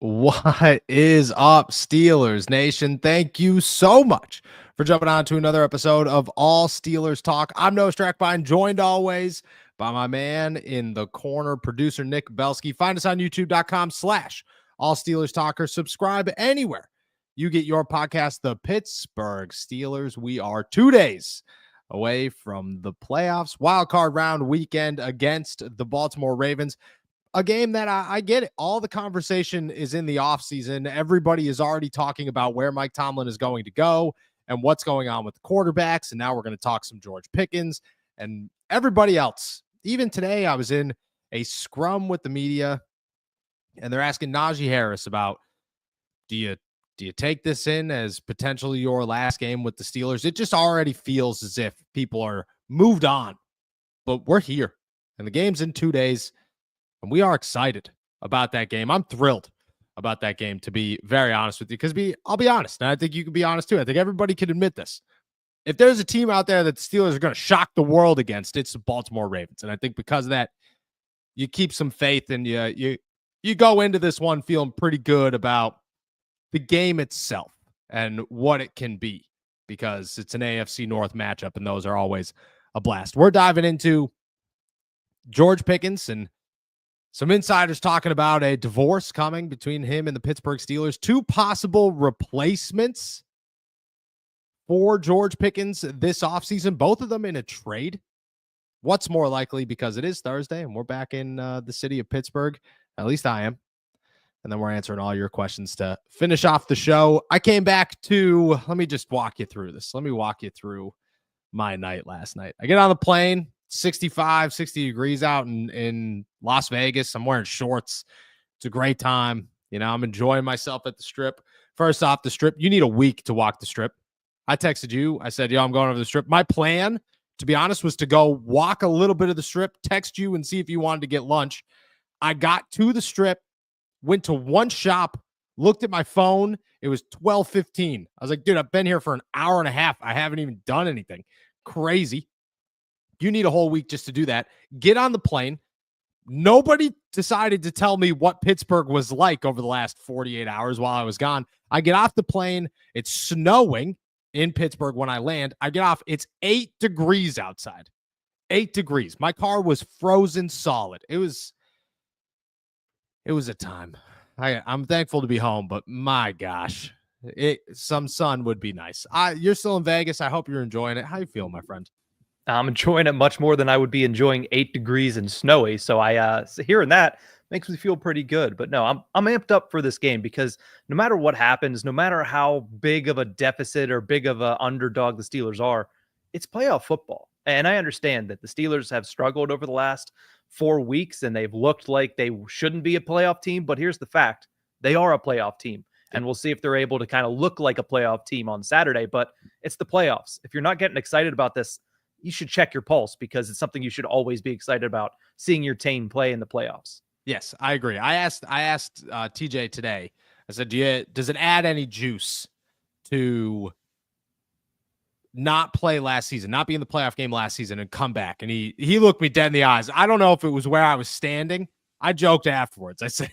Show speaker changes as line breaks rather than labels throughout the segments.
What is up, Steelers Nation? Thank you so much for jumping on to another episode of All Steelers Talk. I'm Noah Strackbine, joined always by my man in the corner, producer Nick Belsky. Find us on youtube.com/All Steelers Talker. Subscribe anywhere you get your podcast. The Pittsburgh Steelers. We are 2 days away from the playoffs, wild card round weekend against the Baltimore Ravens. A game that I get it. All the conversation is in the offseason. Everybody is already talking about where Mike Tomlin is going to go and what's going on with the quarterbacks. And now we're going to talk some George Pickens and everybody else. Even today, I was in a scrum with the media, and they're asking Najee Harris about, do you take this in as potentially your last game with the Steelers? It just already feels as if people are moved on, but we're here, and the game's in 2 days. And we are excited about that game. I'm thrilled about that game, to be very honest with you, because I'll be honest, and I think you can be honest too. I think everybody can admit this. If there's a team out there that the Steelers are going to shock the world against, it's the Baltimore Ravens. And I think because of that, you keep some faith, and you go into this one feeling pretty good about the game itself and what it can be, because it's an AFC North matchup, and those are always a blast. We're diving into George Pickens and some insiders talking about a divorce coming between him and the Pittsburgh Steelers. Two possible replacements for George Pickens this offseason, both of them in a trade. What's more likely, because it is Thursday and we're back in the city of Pittsburgh. At least I am. And then we're answering all your questions to finish off the show. I came back to, let me just walk you through this. Let me walk you through my night last night. I get on the plane. 65, 60 degrees out in Las Vegas. I'm wearing shorts. It's a great time. You know, I'm enjoying myself at the Strip. First off, the Strip, you need a week to walk the Strip. I texted you. I said, yo, I'm going over the Strip. My plan, to be honest, was to go walk a little bit of the Strip, text you, and see if you wanted to get lunch. I got to the Strip, went to one shop, looked at my phone. It was 12:15. I was like, dude, I've been here for an hour and a half. I haven't even done anything. Crazy. You need a whole week just to do that. Get on the plane. Nobody decided to tell me what Pittsburgh was like over the last 48 hours while I was gone. I get off the plane. It's snowing in Pittsburgh when I land. I get off. It's 8 degrees outside. 8 degrees. My car was frozen solid. It was a time. I'm thankful to be home, but my gosh, some sun would be nice. You're still in Vegas. I hope you're enjoying it. How you feeling, my friend?
I'm enjoying it much more than I would be enjoying 8 degrees and snowy. So hearing that makes me feel pretty good. But no, I'm amped up for this game, because no matter what happens, no matter how big of a deficit or big of an underdog the Steelers are, it's playoff football. And I understand that the Steelers have struggled over the last 4 weeks and they've looked like they shouldn't be a playoff team. But here's the fact. They are a playoff team. And we'll see if they're able to kind of look like a playoff team on Saturday. But it's the playoffs. If you're not getting excited about this, you should check your pulse, because it's something you should always be excited about, seeing your team play in the playoffs.
Yes, I agree. I asked TJ today. I said, does it add any juice to not play last season, not be in the playoff game last season, and come back? And he looked me dead in the eyes. I don't know if it was where I was standing. I joked afterwards. I said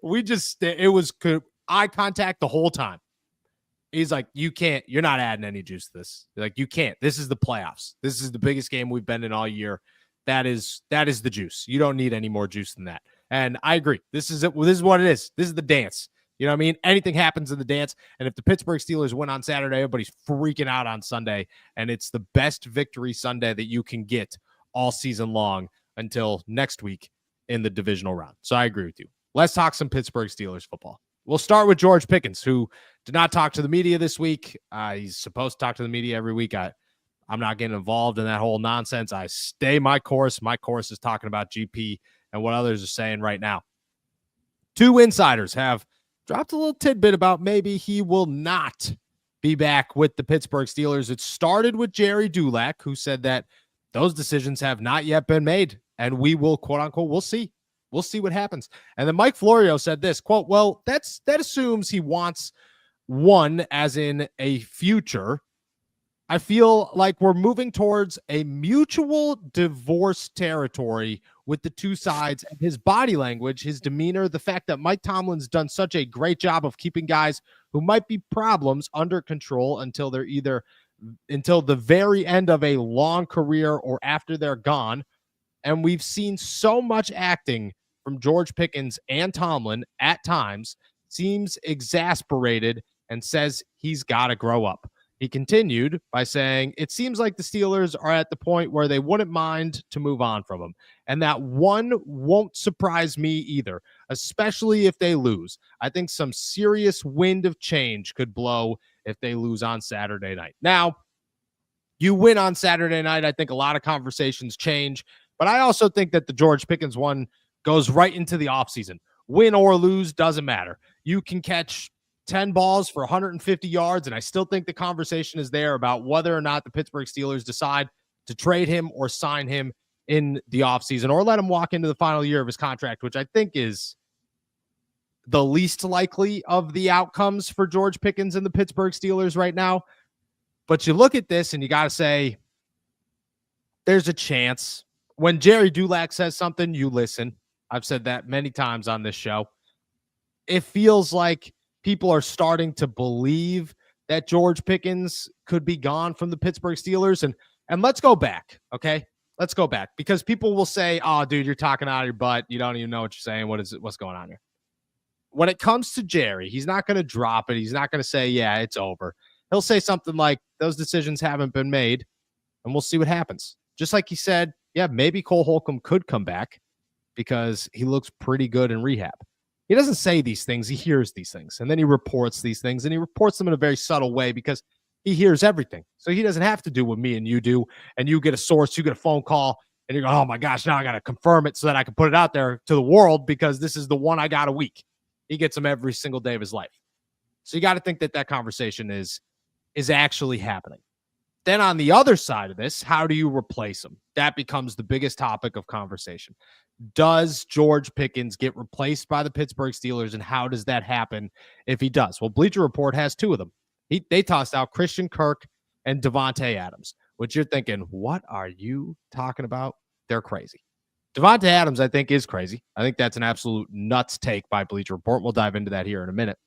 we just, it was eye contact the whole time. He's like, you're not adding any juice to this. Like, you can't. This is the playoffs. This is the biggest game we've been in all year. That is the juice. You don't need any more juice than that. And I agree. This is it. This is what it is. This is the dance. You know what I mean? Anything happens in the dance. And if the Pittsburgh Steelers win on Saturday, everybody's freaking out on Sunday. And it's the best victory Sunday that you can get all season long until next week in the divisional round. So I agree with you. Let's talk some Pittsburgh Steelers football. We'll start with George Pickens, who did not talk to the media this week. He's supposed to talk to the media every week. I'm not getting involved in that whole nonsense. I stay my course. My course is talking about GP and what others are saying right now. Two insiders have dropped a little tidbit about maybe he will not be back with the Pittsburgh Steelers. It started with Jerry Dulac, who said that those decisions have not yet been made, and we will, quote unquote, we'll see. We'll see what happens. And then Mike Florio said this, quote, well, that assumes he wants one, as in a future. I feel like we're moving towards a mutual divorce territory with the two sides, and his body language, his demeanor, the fact that Mike Tomlin's done such a great job of keeping guys who might be problems under control until the very end of a long career or after they're gone. And we've seen so much acting from George Pickens and Tomlin at times, seems exasperated and says he's got to grow up. He continued by saying, it seems like the Steelers are at the point where they wouldn't mind to move on from him. And that one won't surprise me either, especially if they lose. I think some serious wind of change could blow if they lose on Saturday night. Now, you win on Saturday night, I think a lot of conversations change. But I also think that the George Pickens one goes right into the offseason. Win or lose, doesn't matter. You can catch 10 balls for 150 yards, and I still think the conversation is there about whether or not the Pittsburgh Steelers decide to trade him or sign him in the offseason or let him walk into the final year of his contract, which I think is the least likely of the outcomes for George Pickens and the Pittsburgh Steelers right now. But you look at this and you got to say, there's a chance. When Jerry Dulac says something, you listen. I've said that many times on this show. It feels like people are starting to believe that George Pickens could be gone from the Pittsburgh Steelers. And let's go back, okay? Let's go back, because people will say, oh, dude, you're talking out of your butt. You don't even know what you're saying. What's going on here? When it comes to Jerry, he's not going to drop it. He's not going to say, yeah, it's over. He'll say something like, those decisions haven't been made, and we'll see what happens. Just like he said, yeah, maybe Cole Holcomb could come back because he looks pretty good in rehab. He doesn't say these things. He hears these things, and then he reports these things, and he reports them in a very subtle way because he hears everything. So he doesn't have to do what me and you do, and you get a source, you get a phone call, and you go, oh, my gosh, now I got to confirm it so that I can put it out there to the world because this is the one I got a week. He gets them every single day of his life. So you got to think that conversation is actually happening. Then on the other side of this, how do you replace him? That becomes the biggest topic of conversation. Does George Pickens get replaced by the Pittsburgh Steelers, and how does that happen if he does? Well, Bleacher Report has two of them. They tossed out Christian Kirk and Devontae Adams, which you're thinking, what are you talking about? They're crazy. Devontae Adams, I think, is crazy. I think that's an absolute nuts take by Bleacher Report. We'll dive into that here in a minute.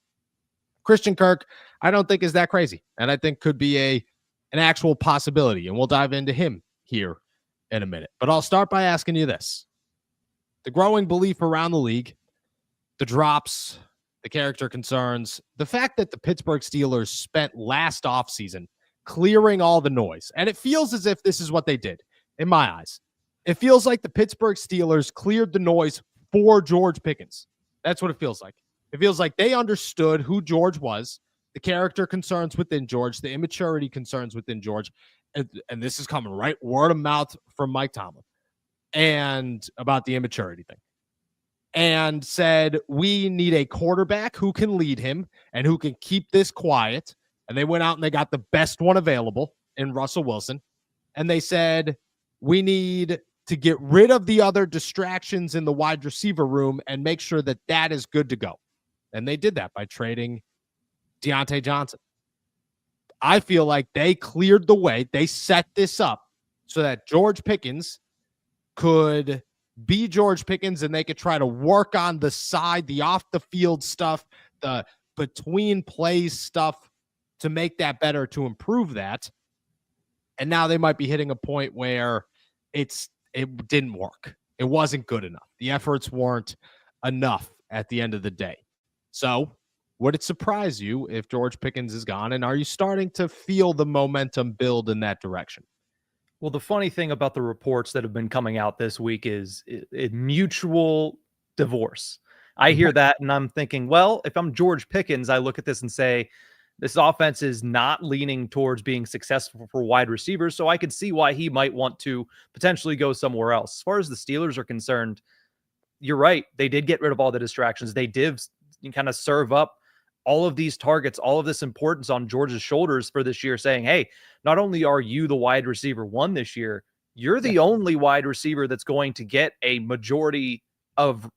Christian Kirk, I don't think is that crazy, and I think could be an actual possibility, and we'll dive into him here in a minute. But I'll start by asking you this. The growing belief around the league, the drops, the character concerns, the fact that the Pittsburgh Steelers spent last offseason clearing all the noise, and it feels as if this is what they did, in my eyes. It feels like the Pittsburgh Steelers cleared the noise for George Pickens. That's what it feels like. It feels like they understood who George was, the character concerns within George, the immaturity concerns within George, and this is coming right word of mouth from Mike Tomlin, and about the immaturity thing, and said, we need a quarterback who can lead him and who can keep this quiet. And they went out and they got the best one available in Russell Wilson. And they said, we need to get rid of the other distractions in the wide receiver room and make sure that that is good to go. And they did that by trading Deontay Johnson. I feel like they cleared the way. They set this up so that George Pickens could be George Pickens, and they could try to work on the side, the off the field stuff, the between plays stuff to make that better, to improve that. And now they might be hitting a point where it didn't work. It wasn't good enough. The efforts weren't enough at the end of the day. So would it surprise you if George Pickens is gone? And are you starting to feel the momentum build in that direction?
Well, the funny thing about the reports that have been coming out this week is a mutual divorce. I hear that and I'm thinking, well, if I'm George Pickens, I look at this and say, this offense is not leaning towards being successful for wide receivers, so I could see why he might want to potentially go somewhere else. As far as the Steelers are concerned, you're right. They did get rid of all the distractions. They did kind of serve up all of these targets, all of this importance on George's shoulders for this year, saying, hey, not only are you the wide receiver one this year, you're the only wide receiver that's going to get a majority of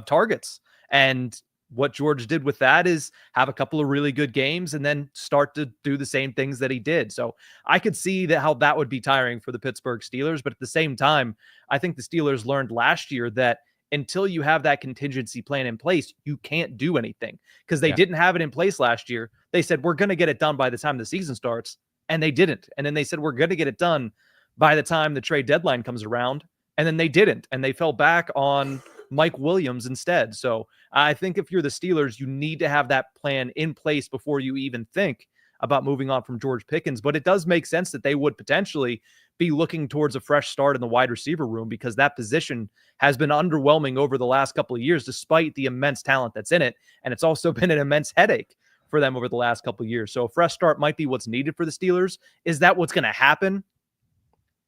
targets. And what George did with that is have a couple of really good games and then start to do the same things that he did. So I could see that how that would be tiring for the Pittsburgh Steelers. But at the same time, I think the Steelers learned last year that until you have that contingency plan in place, you can't do anything, because they didn't have it in place last year. They said, we're going to get it done by the time the season starts, and they didn't. And then they said, we're going to get it done by the time the trade deadline comes around, and then they didn't. And they fell back on Mike Williams instead. So I think if you're the Steelers, you need to have that plan in place before you even think about moving on from George Pickens. But it does make sense that they would potentially be looking towards a fresh start in the wide receiver room, because that position has been underwhelming over the last couple of years, despite the immense talent that's in it. And it's also been an immense headache for them over the last couple of years. So a fresh start might be what's needed for the Steelers. Is that what's going to happen?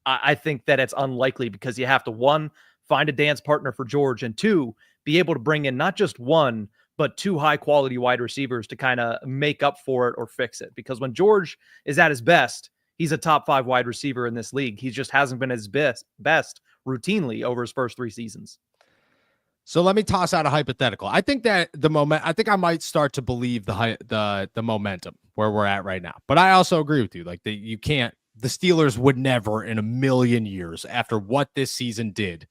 I think that it's unlikely, because you have to, one, find a dance partner for George, and two, be able to bring in not just one, but two high-quality wide receivers to kind of make up for it or fix it. Because when George is at his best, he's a top 5 wide receiver in this league. He just hasn't been his best routinely over his first 3 seasons.
So let me toss out a hypothetical. I think that I think I might start to believe the momentum where we're at right now. But I also agree with you. Like, the Steelers would never in a million years, after what this season did,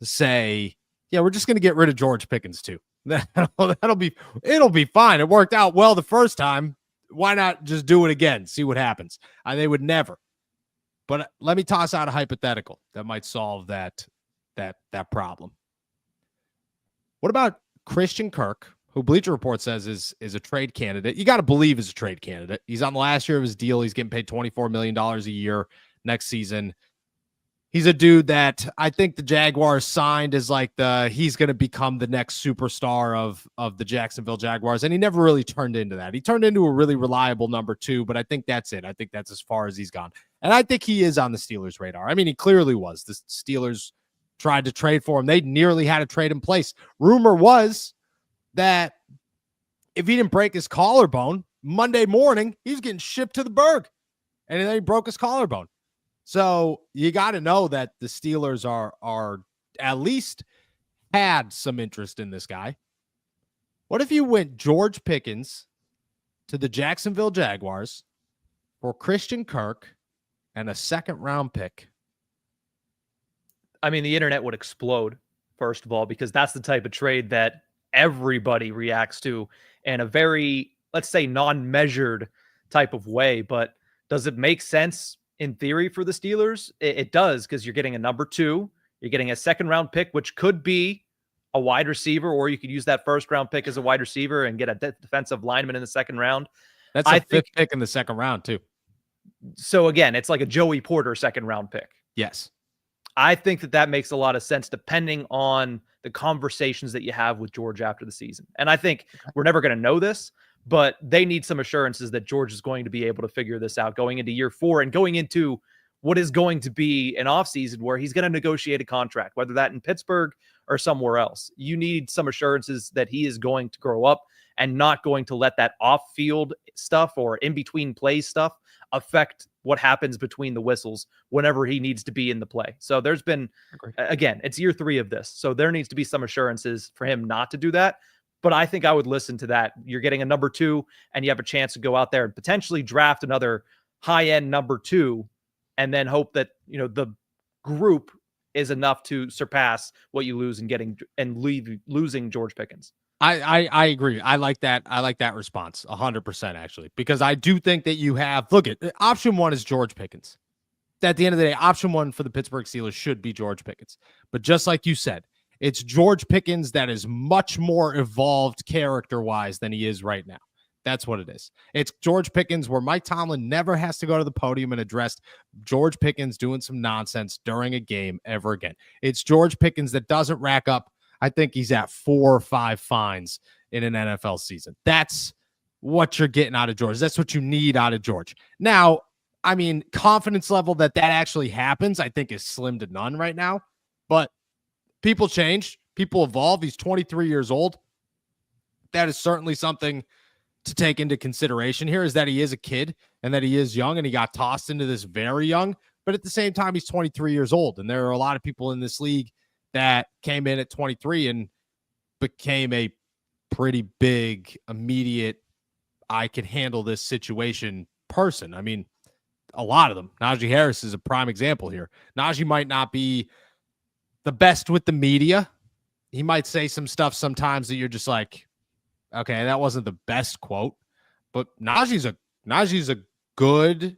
say, yeah, we're just going to get rid of George Pickens too. It'll be fine. It worked out well the first time. Why not just do it again? See what happens. They would never. But let me toss out a hypothetical that might solve that problem. What about Christian Kirk, who Bleacher Report says is a trade candidate? You got to believe is a trade candidate. He's on the last year of his deal. He's getting paid $24 million a year next season. He's a dude that I think the Jaguars signed as like he's going to become the next superstar of the Jacksonville Jaguars. And he never really turned into that. He turned into a really reliable number 2, but I think that's it. I think that's as far as he's gone. And I think he is on the Steelers' radar. I mean, he clearly was. The Steelers tried to trade for him. They nearly had a trade in place. Rumor was that if he didn't break his collarbone Monday morning, he was getting shipped to the Berg. And then he broke his collarbone. So you got to know that the Steelers are at least had some interest in this guy. What if you went George Pickens to the Jacksonville Jaguars for Christian Kirk and a 2nd round pick?
I mean, the internet would explode, first of all, because that's the type of trade that everybody reacts to in a very, let's say, non-measured type of way. But does it make sense in theory for the Steelers? It does, because you're getting a number 2, you're getting a 2nd round pick, which could be a wide receiver, or you could use that 1st round pick as a wide receiver and get a defensive lineman in the 2nd round.
That's a 5th pick in the 2nd round too.
So again, it's like a Joey Porter 2nd round pick.
Yes.
I think that makes a lot of sense depending on the conversations that you have with George after the season. And I think we're never going to know this, but they need some assurances that George is going to be able to figure this out going into year 4 and going into what is going to be an offseason where he's going to negotiate a contract, whether that in Pittsburgh or somewhere else. You need some assurances that he is going to grow up and not going to let that off-field stuff or in-between play stuff affect what happens between the whistles whenever he needs to be in the play. So there's been, again, it's year 3 of this. So there needs to be some assurances for him not to do that. But I think I would listen to that. You're getting a number 2, and you have a chance to go out there and potentially draft another high-end number 2, and then hope that, you know, the group is enough to surpass what you lose losing George Pickens.
I agree. I like that. I like that response 100%, actually, because I do think that you have, look at option 1 is George Pickens. At the end of the day, option 1 for the Pittsburgh Steelers should be George Pickens. But just like you said, it's George Pickens that is much more evolved character-wise than he is right now. That's what it is. It's George Pickens where Mike Tomlin never has to go to the podium and address George Pickens doing some nonsense during a game ever again. It's George Pickens that doesn't rack up, I think he's at 4 or 5 fines in an NFL season. That's what you're getting out of George. That's what you need out of George. Now, I mean, confidence level that actually happens, I think, is slim to none right now. But people change. People evolve. He's 23 years old. That is certainly something to take into consideration here, is that he is a kid and that he is young and he got tossed into this very young. But at the same time, he's 23 years old. And there are a lot of people in this league that came in at 23 and became a pretty big, immediate, I can handle this situation person. I mean, a lot of them. Najee Harris is a prime example here. Najee might not be the best with the media. He might say some stuff sometimes that you're just like, okay, that wasn't the best quote. But Najee's a good,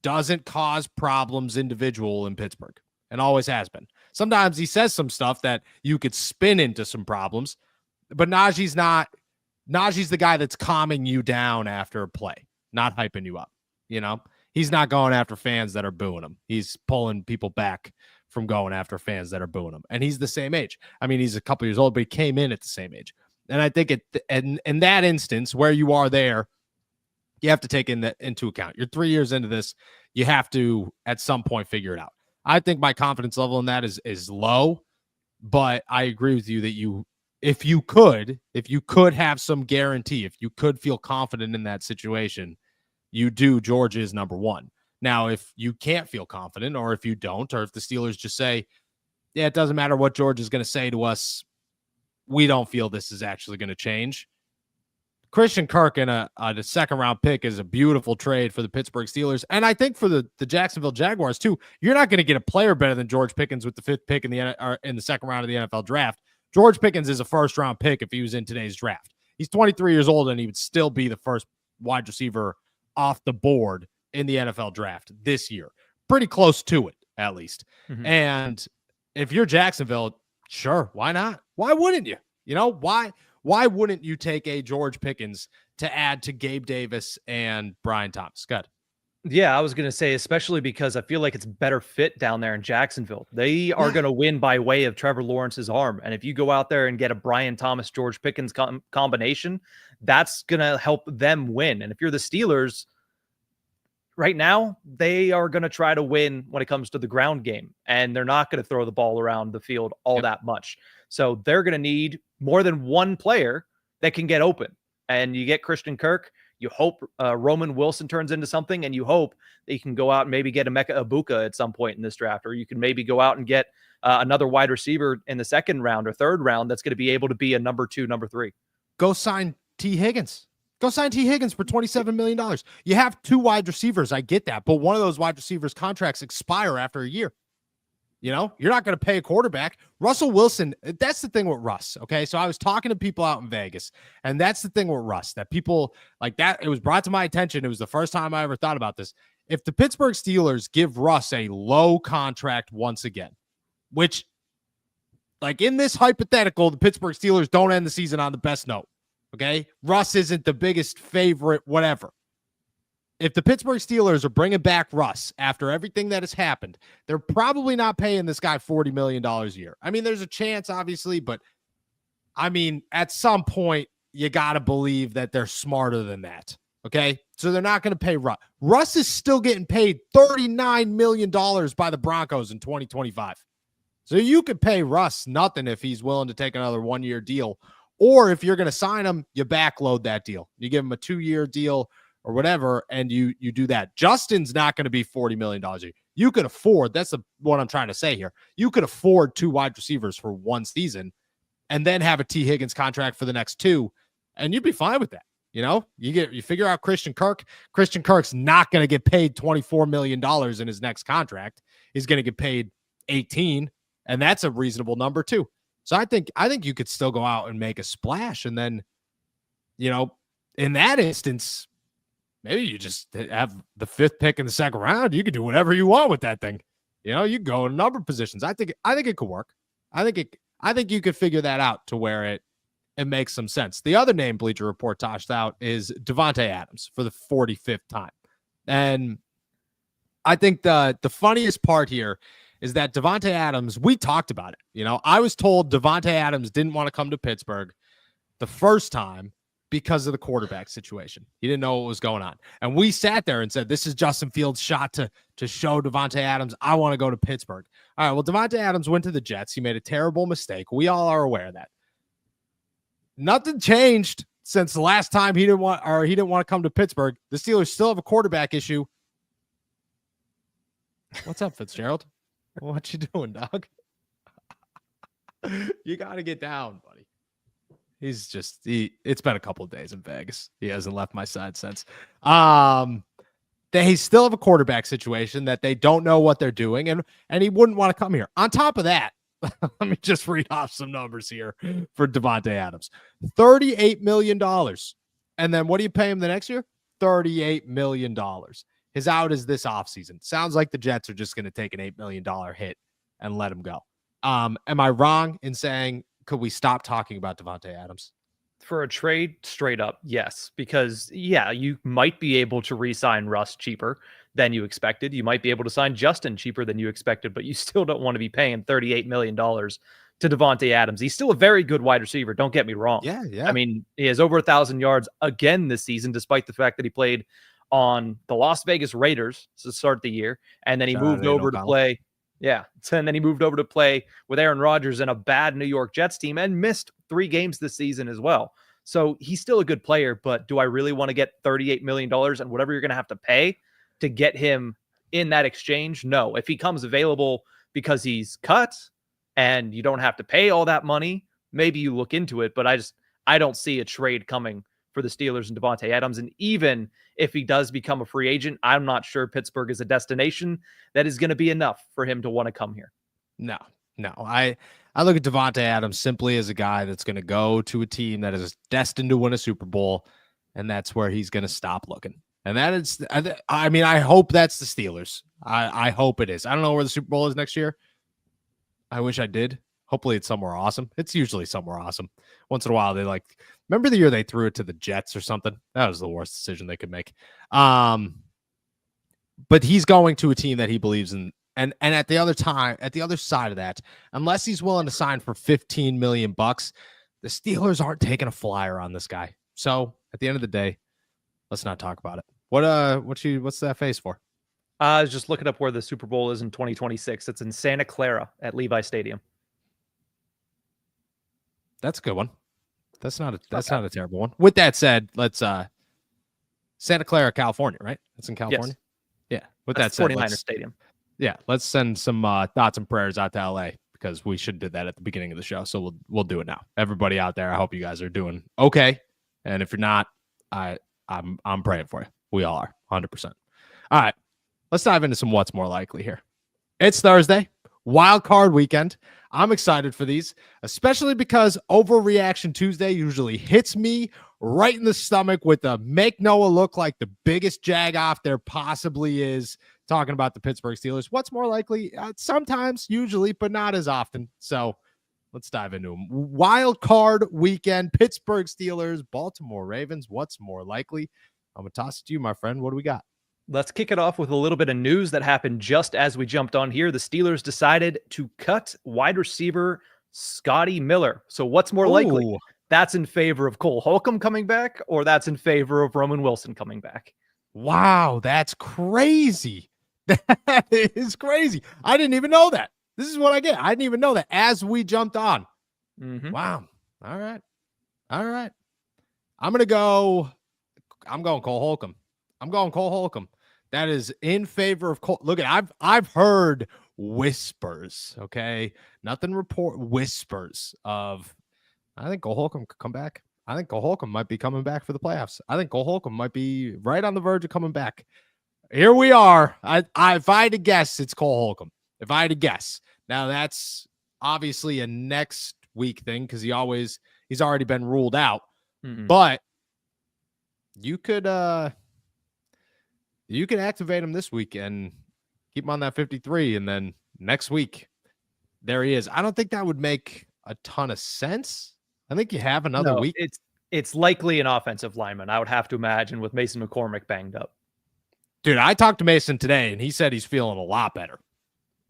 doesn't cause problems individual in Pittsburgh and always has been. Sometimes he says some stuff that you could spin into some problems, but Najee's the guy that's calming you down after a play, not hyping you up. You know, he's not going after fans that are booing him. He's pulling people back from going after fans that are booing him. And he's the same age. I mean, he's a couple years old, but he came in at the same age. And I think in that instance where you are there, you have to take into account. You're 3 years into this. You have to, at some point, figure it out. I think my confidence level in that is low, but I agree with you that if you could have some guarantee, if you could feel confident in that situation, you do. George is number one. Now, if you can't feel confident, or if you don't, or if the Steelers just say, yeah, it doesn't matter what George is going to say to us, we don't feel this is actually going to change. Christian Kirk and a second-round pick is a beautiful trade for the Pittsburgh Steelers. And I think for the Jacksonville Jaguars, too, you're not going to get a player better than George Pickens with the 5th pick in the second round of the NFL draft. George Pickens is a first-round pick if he was in today's draft. He's 23 years old, and he would still be the first wide receiver off the board in the NFL draft this year. Pretty close to it, at least. Mm-hmm. And if you're Jacksonville, sure, why not? Why wouldn't you? You know, why wouldn't you take a George Pickens to add to Gabe Davis and Brian Thomas? Good.
Yeah, I was going to say, especially because I feel like it's better fit down there in Jacksonville. They are going to win by way of Trevor Lawrence's arm. And if you go out there and get a Brian Thomas, George Pickens combination, that's going to help them win. And if you're the Steelers, right now, they are going to try to win when it comes to the ground game. And they're not going to throw the ball around the field all that much. So they're going to need more than one player that can get open. And you get Christian Kirk. You hope Roman Wilson turns into something, and you hope that you can go out and maybe get Emeka Egbuka at some point in this draft, or you can maybe go out and get another wide receiver in the second round or third round that's going to be able to be a number 2, number 3.
Go sign T. Higgins. Go sign T. Higgins for $27 million. You have 2 wide receivers. I get that. But one of those wide receivers' contracts expire after a year. You know, you're not going to pay a quarterback. Russell Wilson, that's the thing with Russ, okay? So I was talking to people out in Vegas, and that's the thing with Russ, that people like that, it was brought to my attention. It was the first time I ever thought about this. If the Pittsburgh Steelers give Russ a low contract once again, which, like in this hypothetical, the Pittsburgh Steelers don't end the season on the best note, okay? Russ isn't the biggest favorite, whatever. If the Pittsburgh Steelers are bringing back Russ after everything that has happened, they're probably not paying this guy $40 million a year. I mean, there's a chance, obviously, but I mean, at some point, you got to believe that they're smarter than that, okay? So they're not going to pay Russ. Russ is still getting paid $39 million by the Broncos in 2025. So you could pay Russ nothing if he's willing to take another 1-year deal, or if you're going to sign him, you backload that deal. You give him a 2-year deal or whatever, and you do that. Justin's not going to be $40 million a year. You could afford, that's what I'm trying to say here. You could afford 2 wide receivers for 1 season and then have a T. Higgins contract for the next 2, and you'd be fine with that. You know, you figure out Christian Kirk. Christian Kirk's not going to get paid $24 million in his next contract. He's going to get paid 18, and that's a reasonable number too. So I think you could still go out and make a splash, and then, you know, in that instance, maybe you just have the 5th pick in the second round. You can do whatever you want with that thing. You know, you go in number positions. I think it could work. I think you could figure that out to where it makes some sense. The other name Bleacher Report toshed out is Davante Adams for the 45th time. And I think the funniest part here is that Davante Adams, we talked about it. You know, I was told Davante Adams didn't want to come to Pittsburgh the first time because of the quarterback situation. He didn't know what was going on. And we sat there and said, this is Justin Fields' shot to show Davante Adams, I want to go to Pittsburgh. All right, well, Davante Adams went to the Jets. He made a terrible mistake. We all are aware of that. Nothing changed since the last time he didn't want to come to Pittsburgh. The Steelers still have a quarterback issue. What's up, Fitzgerald? What you doing, dog? You got to get down, buddy. it's been a couple of days in Vegas. He hasn't left my side since. They still have a quarterback situation that they don't know what they're doing, and he wouldn't want to come here. On top of that, let me just read off some numbers here for Davante Adams. $38 million. And then what do you pay him the next year? $38 million. His out is this offseason. Sounds like the Jets are just going to take an $8 million hit and let him go. Am I wrong in saying, could we stop talking about Davante Adams?
For a trade, straight up, yes. Because, yeah, you might be able to re-sign Russ cheaper than you expected. You might be able to sign Justin cheaper than you expected, but you still don't want to be paying $38 million to Davante Adams. He's still a very good wide receiver, don't get me wrong.
Yeah.
I mean, he has over 1,000 yards again this season, despite the fact that he played on the Las Vegas Raiders to start the year, and then he moved over to play. Yeah. And then he moved over to play with Aaron Rodgers and a bad New York Jets team and missed 3 games this season as well. So he's still a good player, but do I really want to get $38 million and whatever you're going to have to pay to get him in that exchange? No. If he comes available because he's cut and you don't have to pay all that money, maybe you look into it, but I don't see a trade coming for the Steelers and Davante Adams. And even if he does become a free agent, I'm not sure Pittsburgh is a destination that is going to be enough for him to want to come here.
No. I look at Davante Adams simply as a guy that's going to go to a team that is destined to win a Super Bowl, and that's where he's going to stop looking. And that is, I mean, I hope that's the Steelers. I hope it is. I don't know where the Super Bowl is next year. I wish I did. Hopefully it's somewhere awesome. It's usually somewhere awesome. Once in a while, remember the year they threw it to the Jets or something? That was the worst decision they could make. But he's going to a team that he believes in. And at the other side of that, unless he's willing to sign for $15 million, the Steelers aren't taking a flyer on this guy. So at the end of the day, let's not talk about it. What's that face for?
I was just looking up where the Super Bowl is in 2026. It's in Santa Clara at Levi Stadium.
That's a good one. That's not a terrible one. With that said, let's Santa Clara, California, right? That's in California. Yes. Yeah. With that said,
49er Stadium.
Yeah, let's send some thoughts and prayers out to LA because we should do that at the beginning of the show. So we'll do it now. Everybody out there, I hope you guys are doing okay. And if you're not, I'm praying for you. We all are, 100%. All right, let's dive into some what's more likely here. It's Thursday, wild card weekend. I'm excited for these, especially because Overreaction Tuesday usually hits me right in the stomach with the make Noah look like the biggest jag-off there possibly is, talking about the Pittsburgh Steelers. What's more likely? Sometimes, usually, but not as often. So let's dive into them. Wild card weekend, Pittsburgh Steelers, Baltimore Ravens. What's more likely? I'm going to toss it to you, my friend. What do we got?
Let's kick it off with a little bit of news that happened just as we jumped on here. The Steelers decided to cut wide receiver Scotty Miller. So what's more likely? That's in favor of Cole Holcomb coming back, or that's in favor of Roman Wilson coming back?
Wow, that's crazy. That is crazy. I didn't even know that. This is what I get. I didn't even know that as we jumped on. Mm-hmm. Wow. All right. I'm going Cole Holcomb. I'm going Cole Holcomb. That is in favor of Cole. Look, I've heard whispers, okay? Nothing whispers of, I think Cole Holcomb could come back. I think Cole Holcomb might be coming back for the playoffs. I think Cole Holcomb might be right on the verge of coming back. Here we are. If I had to guess, it's Cole Holcomb. If I had to guess. Now, that's obviously a next week thing because he's already been ruled out. Mm-hmm. But you could activate him this week and keep him on that 53, and then next week, there he is. I don't think that would make a ton of sense. I think you have another week.
It's likely an offensive lineman, I would have to imagine, with Mason McCormick banged up.
Dude, I talked to Mason today, and he said he's feeling a lot better.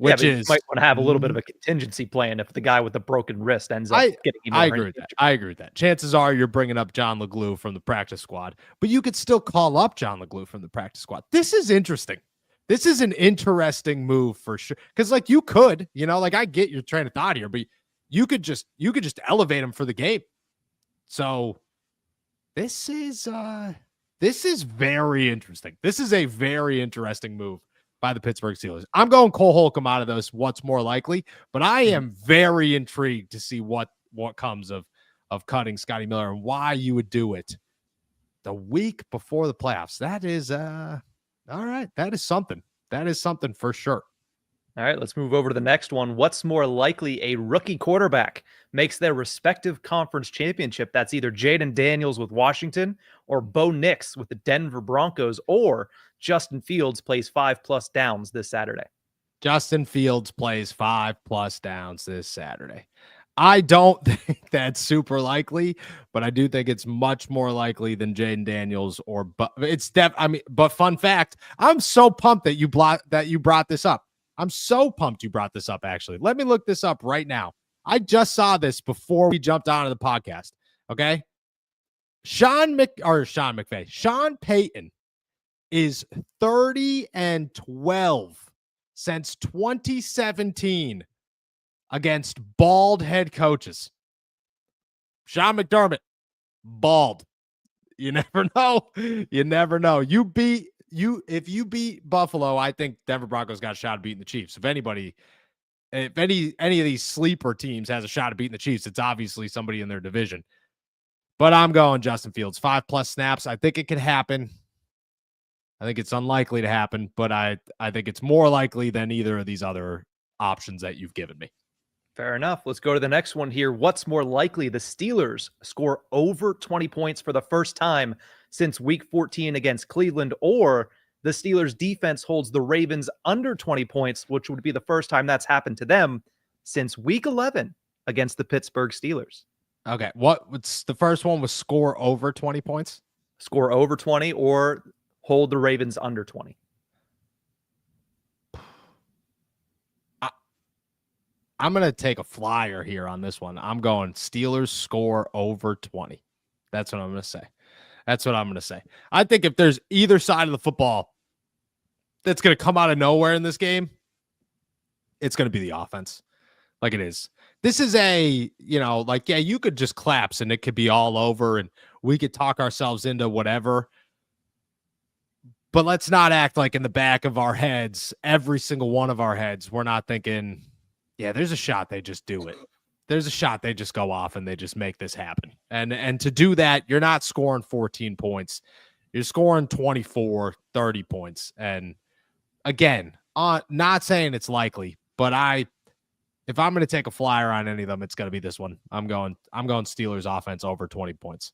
You might
want to have a little bit of a contingency plan if the guy with the broken wrist ends up getting even.
I agree with that. Chances are you're bringing up John LeGlue from the practice squad, but you could still call up John LeGlue from the practice squad. This is interesting. This is an interesting move for sure. Because you could, I get your train of thought here, but you could just elevate him for the game. So this is very interesting. This is a very interesting move by the Pittsburgh Steelers. I'm going Cole Holcomb out of those what's more likely, but I am very intrigued to see what comes of of cutting Scotty Miller and why you would do it the week before the playoffs. That is all right. That is something. That is something for sure.
All right, let's move over to the next one. What's more likely, a rookie quarterback makes their respective conference championship? That's either Jaden Daniels with Washington or Bo Nix with the Denver Broncos, or Justin Fields plays 5+ downs this Saturday.
Justin Fields plays 5+ downs this Saturday. I don't think that's super likely, but I do think it's much more likely than Jaden Daniels but fun fact, I'm so pumped that you brought this up. I'm so pumped you brought this up, actually. Let me look this up right now. I just saw this before we jumped onto the podcast. Okay. Sean Payton is 30-12 since 2017 against bald head coaches. Sean McDermott, bald. You never know. You never know. If you beat Buffalo, I think Denver Broncos got a shot at beating the Chiefs. If any of these sleeper teams has a shot at beating the Chiefs, it's obviously somebody in their division. But I'm going Justin Fields, 5+ snaps. I think it could happen. I think it's unlikely to happen, but I think it's more likely than either of these other options that you've given me.
Fair enough. Let's go to the next one here. What's more likely, the Steelers score over 20 points for the first time since week 14 against Cleveland, or the Steelers defense holds the Ravens under 20 points, which would be the first time that's happened to them since week 11 against the Pittsburgh Steelers?
Okay. What's the first one was score over 20 points?
Score over 20 or hold the Ravens under 20.
I'm going to take a flyer here on this one. I'm going Steelers score over 20. That's what I'm going to say. I think if there's either side of the football that's going to come out of nowhere in this game, it's going to be the offense. Like it is. This is you could just collapse and it could be all over and we could talk ourselves into whatever. But let's not act like in the back of our heads, every single one of our heads, we're not thinking, yeah, there's a shot they just do it. There's a shot they just go off and they just make this happen. And to do that, you're not scoring 14 points. You're scoring 24, 30 points. And again, not saying it's likely, but if I'm going to take a flyer on any of them, it's going to be this one. I'm going Steelers offense over 20 points.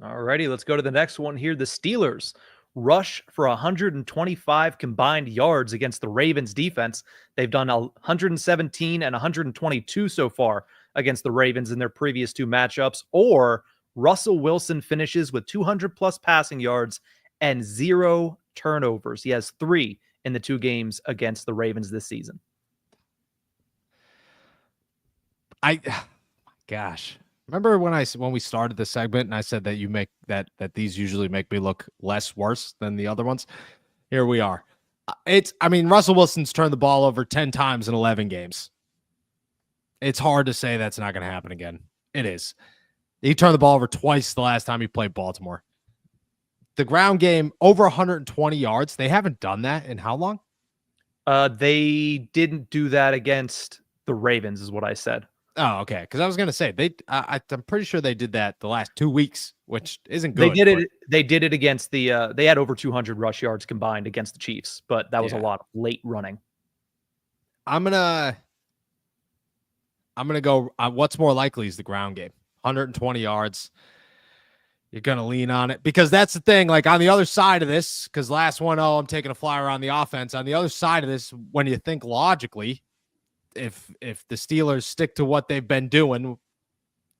All righty, let's go to the next one here. The Steelers rush for 125 combined yards against the Ravens defense. They've done 117 and 122 so far against the Ravens in their previous two matchups. Or Russell Wilson finishes with 200+ passing yards and 0 turnovers. He has 3 in the 2 games against the Ravens this season.
Gosh. Remember when we started the segment and I said that you make that these usually make me look less worse than the other ones? Here we are. Russell Wilson's turned the ball over 10 times in 11 games. It's hard to say that's not going to happen again. It is. He turned the ball over twice the last time he played Baltimore. The ground game, over 120 yards. They haven't done that in how long?
They didn't do that against the Ravens, is what I said.
Oh, okay. Because I was going to say I'm pretty sure they did that the last 2 weeks, which isn't good.
They did it against the. They had over 200 rush yards combined against the Chiefs, but that was a lot of late running. I'm gonna
go. What's more likely is the ground game, 120 yards. You're gonna lean on it because that's the thing. Like on the other side of this, because last one, I'm taking a flyer on the offense. On the other side of this, when you think logically, if the Steelers stick to what they've been doing,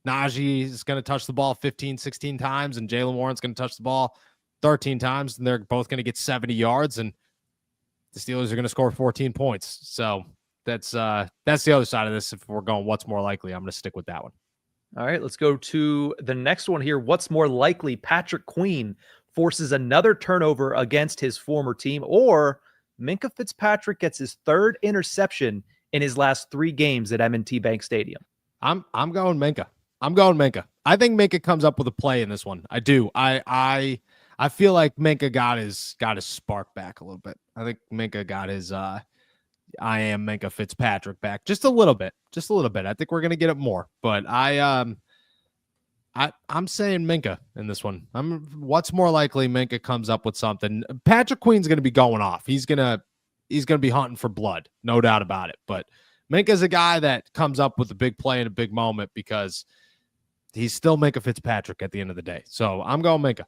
Najee is going to touch the ball 15, 16 times, and Jaylen Warren's going to touch the ball 13 times, and they're both going to get 70 yards, and the Steelers are going to score 14 points. So that's the other side of this. If we're going what's more likely, I'm going to stick with that one.
All right, let's go to the next one here. What's more likely, Patrick Queen forces another turnover against his former team, or Minkah Fitzpatrick gets his 3rd interception in his last 3 games at M&T Bank Stadium?
I'm going Minkah. I think Minkah comes up with a play in this one. I do. I feel like Minkah got his spark back a little bit. I think Minkah got his I am Minkah Fitzpatrick back just a little bit. I think we're gonna get it more, but I'm saying Minka in this one. What's more likely Minka comes up with something. Patrick Queen's going to be going off. He's going to be hunting for blood, no doubt about it. But Minka's a guy that comes up with a big play in a big moment because he's still Minka Fitzpatrick at the end of the day. So I'm going Minka.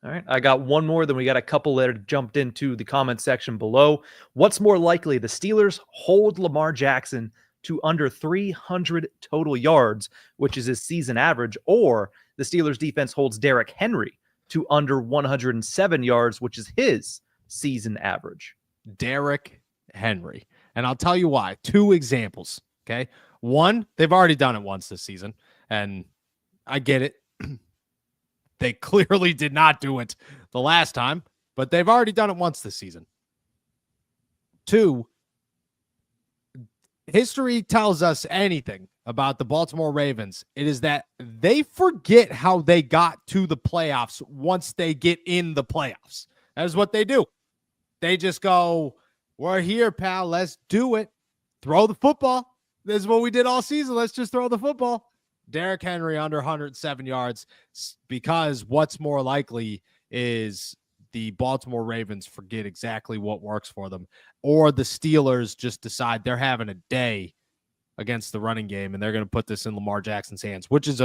All right, I got one more. Then we got a couple that jumped into the comment section below. What's more likely, the Steelers hold Lamar Jackson to under 300 total yards, which is his season average, or the Steelers defense holds Derrick Henry to under 107 yards, which is his season average?
Derrick Henry. And I'll tell you why. 2 examples, okay? One, they've already done it once this season, and I get it. They clearly did not do it the last time, but they've already done it once this season. 2, history tells us anything about the Baltimore Ravens, it is that they forget how they got to the playoffs once they get in the playoffs. That is what they do. They just go, we're here, pal. Let's do it. Throw the football. This is what we did all season. Let's just throw the football. Derrick Henry under 107 yards, because what's more likely is the Baltimore Ravens forget exactly what works for them, or the Steelers just decide they're having a day against the running game and they're going to put this in Lamar Jackson's hands, which is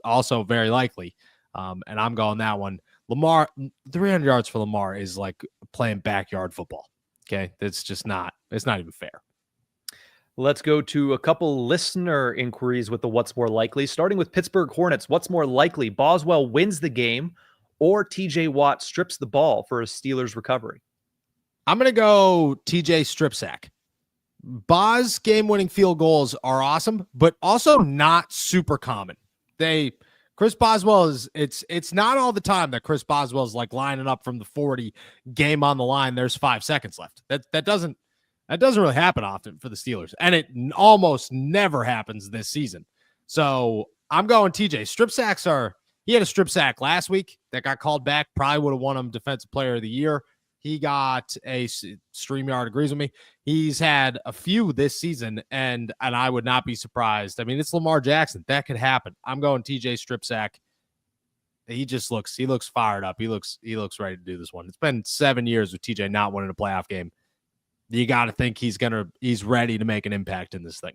also very likely. And I'm going that one. Lamar, 300 yards for Lamar is like playing backyard football. Okay. It's not even fair.
Let's go to a couple listener inquiries with the what's more likely, starting with Pittsburgh Hornets. What's more likely, Boswell wins the game or TJ Watt strips the ball for a Steelers recovery?
I'm going to go TJ strip sack. Boz game-winning field goals are awesome, but also not super common. Chris Boswell it's not all the time that Chris Boswell's like lining up from the 40, game on the line, there's 5 seconds left. That doesn't really happen often for the Steelers, and it almost never happens this season. So I'm going TJ. Strip sacks he had a strip sack last week that got called back, probably would have won him Defensive Player of the Year. He got a StreamYard agrees with me. He's had a few this season, and I would not be surprised. I mean, it's Lamar Jackson. That could happen. I'm going TJ strip sack. He looks fired up. He looks ready to do this one. It's been 7 years with TJ not winning a playoff game. You got to think he's ready to make an impact in this thing.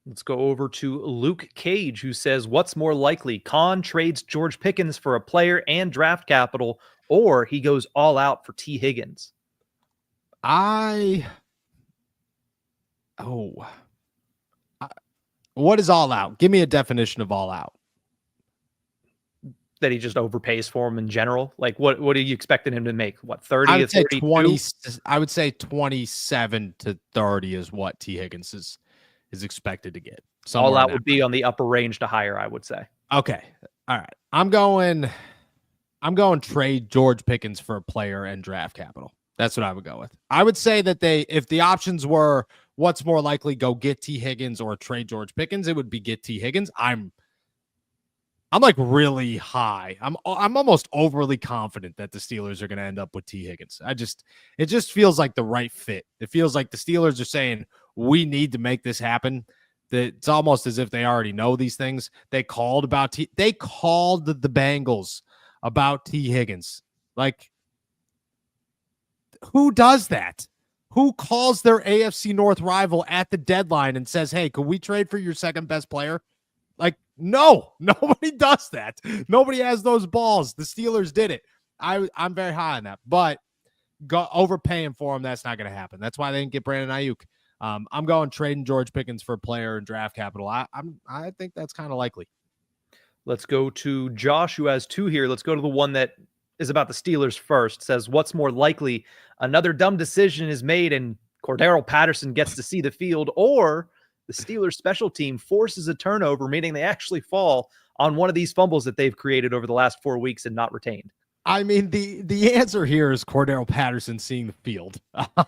Let's go over to Luke Cage, who says, what's more likely? Khan trades George Pickens for a player and draft capital, or he goes all out for T. Higgins?
What is all out? Give me a definition of all out.
That he just overpays for him in general? Like, what are you expecting him to make? What, 30?
I would say
32?
20. I would say 27 to 30 is what T. Higgins is expected to get.
All out would be on the upper range to higher, I would say.
Okay. All right. I'm going trade George Pickens for a player and draft capital. That's what I would go with. I would say that if the options were what's more likely, go get T. Higgins or trade George Pickens, it would be get T. Higgins. I'm like really high. I'm almost overly confident that the Steelers are going to end up with T. Higgins. It just feels like the right fit. It feels like the Steelers are saying we need to make this happen. It's almost as if they already know these things. They called the Bengals about T. Higgins. Like, who does that? Who calls their AFC North rival at the deadline and says, hey, could we trade for your second best player? Like, no, nobody does that. Nobody has those balls. The Steelers did it. I'm very high on that, but overpaying for him, that's not going to happen. That's why they didn't get Brandon Ayuk. I'm going trading George Pickens for a player and draft capital. I think that's kind of likely.
Let's go to Josh, who has 2 here. Let's go to the one that is about the Steelers first. It says, what's more likely? Another dumb decision is made and Cordero Patterson gets to see the field, or the Steelers special team forces a turnover, meaning they actually fall on one of these fumbles that they've created over the last 4 weeks and not retained.
I mean, the answer here is Cordero Patterson seeing the field,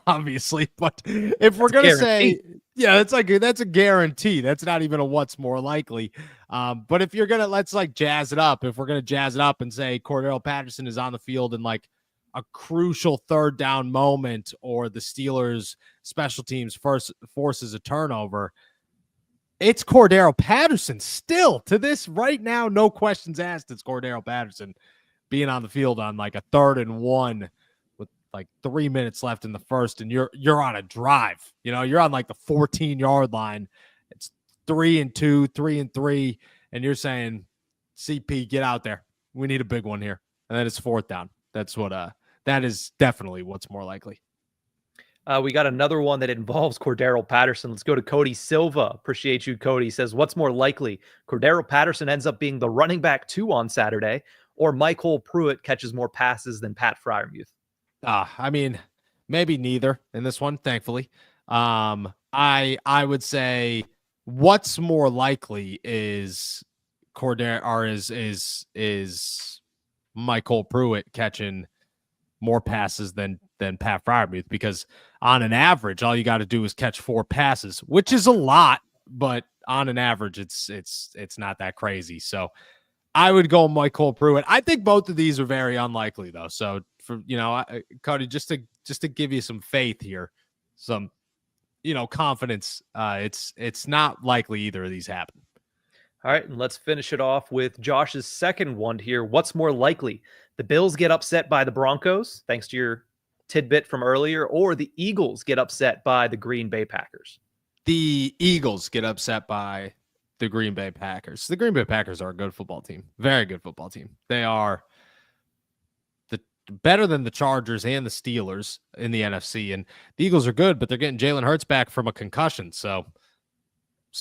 obviously. But if we're going to say, yeah, that's a guarantee. That's not even a what's more likely. But if you're going to, let's like jazz it up. If we're going to jazz it up and say Cordero Patterson is on the field in like a crucial 3rd down moment, or the Steelers special teams forces a turnover, It's Cordero Patterson still to this right now. No questions asked. It's Cordero Patterson being on the field on like a 3rd and 1 with like 3 minutes left in the first, and you're on a drive. You're on like the 14-yard line. It's 3 and 2, 3 and 3, and you're saying, CP, get out there. We need a big one here. And then it's 4th down. That's what that is definitely what's more likely.
We got another one that involves Cordero Patterson. Let's go to Cody Silva. Appreciate you, Cody. Says, what's more likely? Cordero Patterson ends up being the running back 2 on Saturday, or Michael Pruitt catches more passes than Pat Freiermuth?
I mean, maybe neither in this one, thankfully. I would say what's more likely is Cordero or is Michael Pruitt catching more passes than Pat Freiermuth, because on an average, all you got to do is catch 4 passes, which is a lot, but on an average, it's not that crazy. So I would go Michael Pruitt. I think both of these are very unlikely, though. So for Cody, just to give you some faith here, some confidence, it's not likely either of these happen.
All right, and let's finish it off with Josh's second one here. What's more likely? The Bills get upset by the Broncos, thanks to your tidbit from earlier, or the Eagles get upset by the Green Bay Packers?
The Eagles get upset by the Green Bay Packers. The Green Bay Packers are a good football team. Very good football team. They are better than the Chargers and the Steelers in the NFC. And the Eagles are good, but they're getting Jalen Hurts back from a concussion. So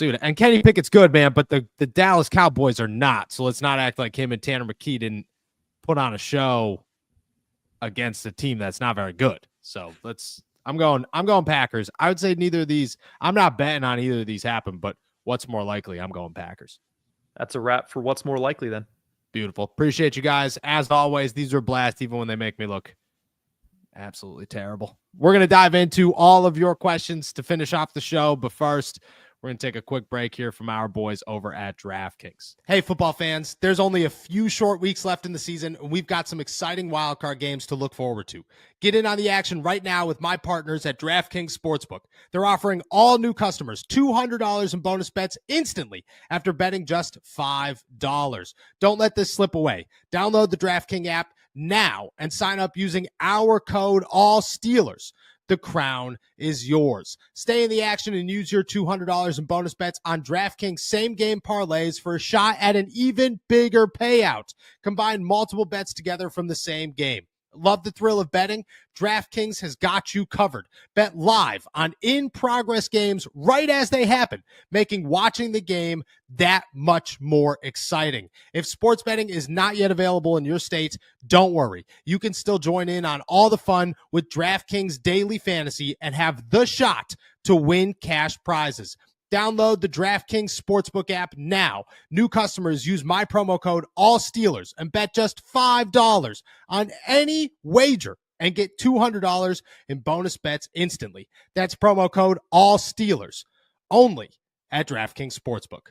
and Kenny Pickett's good, man, but the Dallas Cowboys are not. So let's not act like him and Tanner McKee didn't put on a show against a team that's not very good. So I'm going Packers. I would say neither of these. I'm not betting on either of these happen, but what's more likely? I'm going Packers.
That's a wrap for what's more likely then.
Beautiful. Appreciate you guys. As always, these are a blast, even when they make me look absolutely terrible. We're going to dive into all of your questions to finish off the show. But first, we're going to take a quick break here from our boys over at DraftKings. Hey, football fans, there's only a few short weeks left in the season, and we've got some exciting wildcard games to look forward to. Get in on the action right now with my partners at DraftKings Sportsbook. They're offering all new customers $200 in bonus bets instantly after betting just $5. Don't let this slip away. Download the DraftKings app now and sign up using our code ALLSteelers. The crown is yours. Stay in the action and use your $200 in bonus bets on DraftKings same-game parlays for a shot at an even bigger payout. Combine multiple bets together from the same game. Love the thrill of betting? DraftKings has got you covered. Bet live on in-progress games right as they happen, making watching the game that much more exciting. If sports betting is not yet available in your state, don't worry. You can still join in on all the fun with DraftKings Daily Fantasy and have the shot to win cash prizes. Download the DraftKings Sportsbook app now. New customers use my promo code ALLSteelers and bet just $5 on any wager and get $200 in bonus bets instantly. That's promo code ALLSteelers only at DraftKings Sportsbook.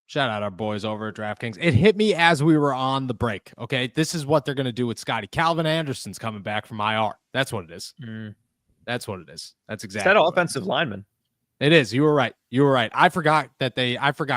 Shout out our boys over at DraftKings. It hit me as we were on the break. Okay, this is what they're going to do with Scotty. Calvin Anderson's coming back from IR. That's what it is. That's what it is. That's exactly.
Is that offensive lineman?
It is. You were right. You were right. I forgot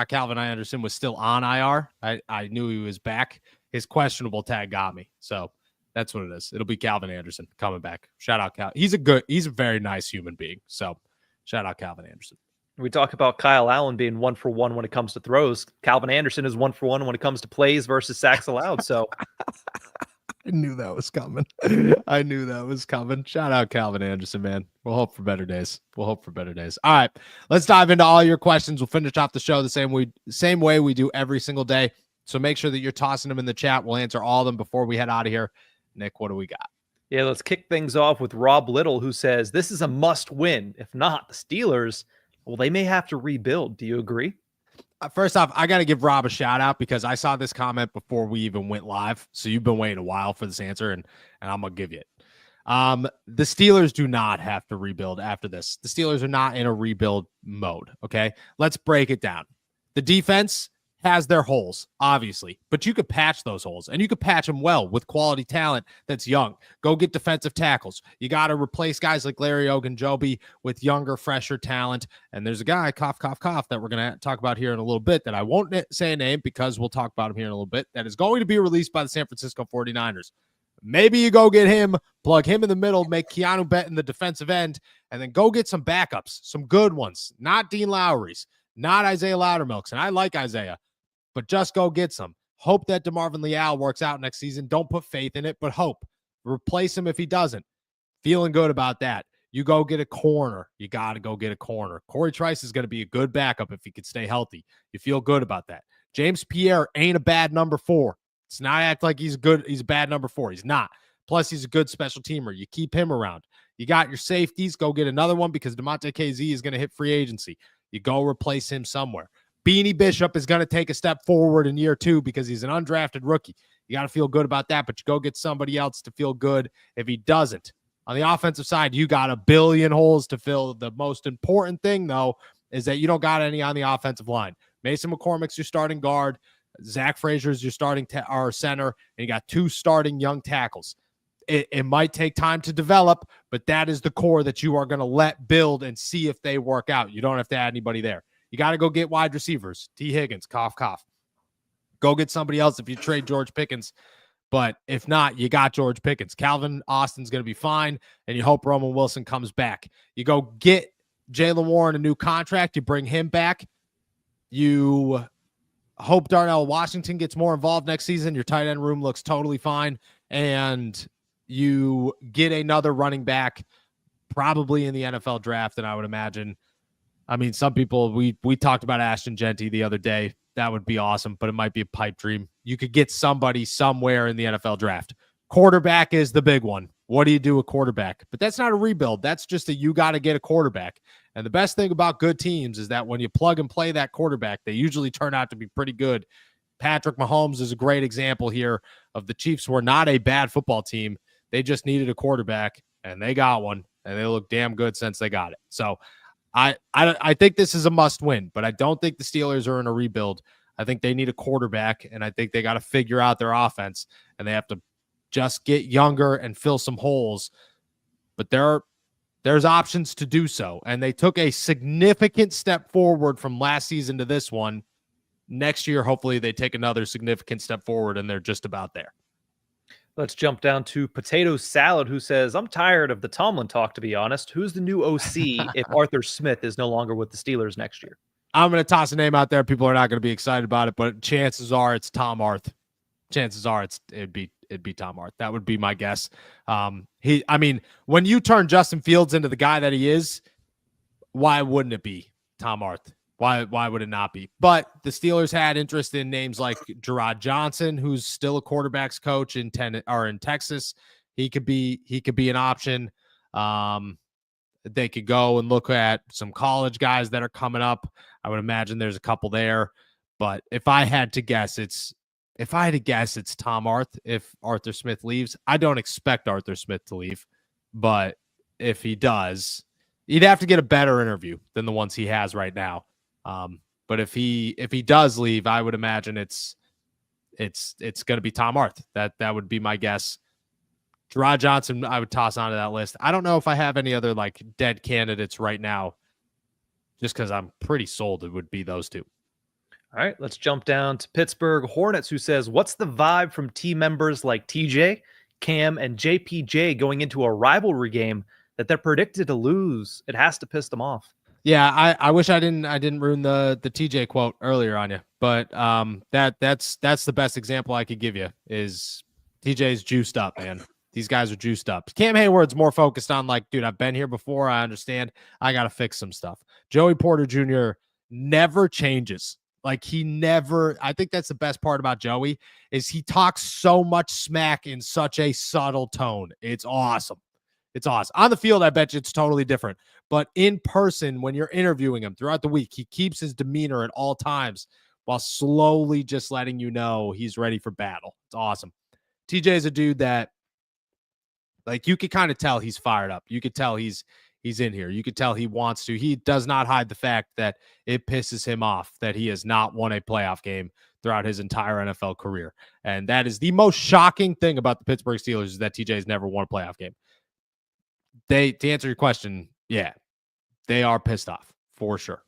Calvin Anderson was still on IR. I knew he was back. His questionable tag got me. So that's what it is. It'll be Calvin Anderson coming back. Shout out Cal. He's a very nice human being. So shout out Calvin Anderson.
We talk about Kyle Allen being 1-for-1 when it comes to throws. Calvin Anderson is 1-for-1 when it comes to plays versus sacks allowed. So
I knew that was coming. Shout out Calvin Anderson, man. We'll hope for better days. All right, let's dive into all your questions. We'll finish off the show the same way we do every single day. So make sure that you're tossing them in the chat. We'll answer all of them before we head out of here. Nick, what do we got?
Yeah, let's kick things off with Rob Little, who says, this is a must win. If not, the Steelers, well, they may have to rebuild. Do you agree?
First off, I got to give Rob a shout out because I saw this comment before we even went live. So you've been waiting a while for this answer, and I'm going to give you it. The Steelers do not have to rebuild after this. The Steelers are not in a rebuild mode. Okay. Let's break it down. The defense has their holes, obviously, but you could patch those holes, and you could patch them well with quality talent that's young. Go get defensive tackles. You got to replace guys like Larry Ogunjobi with younger, fresher talent. And there's a guy, cough, cough, cough, that we're going to talk about here in a little bit that I won't say a name because we'll talk about him here in a little bit, that is going to be released by the San Francisco 49ers. Maybe you go get him, plug him in the middle, make Keanu Benton the defensive end, and then go get some backups, some good ones, not Dean Lowry's, not Isaiah Loudermilk's. And I like Isaiah, but just go get some. Hope that DeMarvin Leal works out next season. Don't put faith in it, but hope. Replace him if he doesn't. Feeling good about that. You go get a corner. You got to go get a corner. Corey Trice is going to be a good backup if he could stay healthy. You feel good about that. James Pierre ain't a bad number 4. It's not act like he's good. He's a bad number 4. He's not. Plus, he's a good special teamer. You keep him around. You got your safeties. Go get another one because DeMonte KZ is going to hit free agency. You go replace him somewhere. Beanie Bishop is going to take a step forward in year 2 because he's an undrafted rookie. You got to feel good about that, but you go get somebody else to feel good if he doesn't. On the offensive side, you got a billion holes to fill. The most important thing, though, is that you don't got any on the offensive line. Mason McCormick's your starting guard. Zach Frazier's your starting center, and you got 2 starting young tackles. It might take time to develop, but that is the core that you are going to let build and see if they work out. You don't have to add anybody there. You got to go get wide receivers. T. Higgins, cough, cough. Go get somebody else if you trade George Pickens. But if not, you got George Pickens. Calvin Austin's going to be fine, and you hope Roman Wilson comes back. You go get Jaylen Warren a new contract. You bring him back. You hope Darnell Washington gets more involved next season. Your tight end room looks totally fine. And you get another running back probably in the NFL draft, and I would imagine. I mean, some people, we talked about Ashton Genty the other day. That would be awesome, but it might be a pipe dream. You could get somebody somewhere in the NFL draft. Quarterback is the big one. What do you do with quarterback? But that's not a rebuild. That's just you got to get a quarterback. And the best thing about good teams is that when you plug and play that quarterback, they usually turn out to be pretty good. Patrick Mahomes is a great example here of the Chiefs were not a bad football team. They just needed a quarterback, and they got one, and they look damn good since they got it. So I think this is a must win, but I don't think the Steelers are in a rebuild. I think they need a quarterback, and I think they got to figure out their offense, and they have to just get younger and fill some holes. But there's options to do so, and they took a significant step forward from last season to this one. Next year, hopefully they take another significant step forward, and they're just about there.
Let's jump down to Potato Salad, who says, I'm tired of the Tomlin talk, to be honest. Who's the new OC if Arthur Smith is no longer with the Steelers next year?
I'm going to toss a name out there. People are not going to be excited about it, but chances are it's Tom Arth. Chances are it'd be Tom Arth. That would be my guess. When you turn Justin Fields into the guy that he is, why wouldn't it be Tom Arth? Why would it not be? But the Steelers had interest in names like Gerard Johnson, who's still a quarterback's coach in Texas. He could be an option. They could go and look at some college guys that are coming up. I would imagine there's a couple there. But if I had to guess, it's Tom Arth if Arthur Smith leaves. I don't expect Arthur Smith to leave, but if he does, he'd have to get a better interview than the ones he has right now. But if he does leave, I would imagine it's going to be Tom Arth. That would be my guess. Gerard Johnson, I would toss onto that list. I don't know if I have any other like dead candidates right now, just because I'm pretty sold it would be those two.
All right, let's jump down to Pittsburgh Hornets, who says, what's the vibe from team members like TJ, Cam, and JPJ going into a rivalry game that they're predicted to lose? It has to piss them off.
Yeah, I wish I didn't ruin the TJ quote earlier on you, but that's the best example I could give you is TJ's juiced up, man. These guys are juiced up. Cam Hayward's more focused on like, dude, I've been here before. I understand. I got to fix some stuff. Joey Porter Jr. never changes. Like I think that's the best part about Joey is he talks so much smack in such a subtle tone. It's awesome. It's awesome. On the field, I bet you it's totally different. But in person, when you're interviewing him throughout the week, he keeps his demeanor at all times while slowly just letting you know he's ready for battle. It's awesome. TJ is a dude that, like, you could kind of tell he's fired up. You could tell he's he's in here. You could tell he wants to. He does not hide the fact that it pisses him off that he has not won a playoff game throughout his entire NFL career. And that is the most shocking thing about the Pittsburgh Steelers, is that TJ has never won a playoff game. To answer your question, yeah, they are pissed off for sure.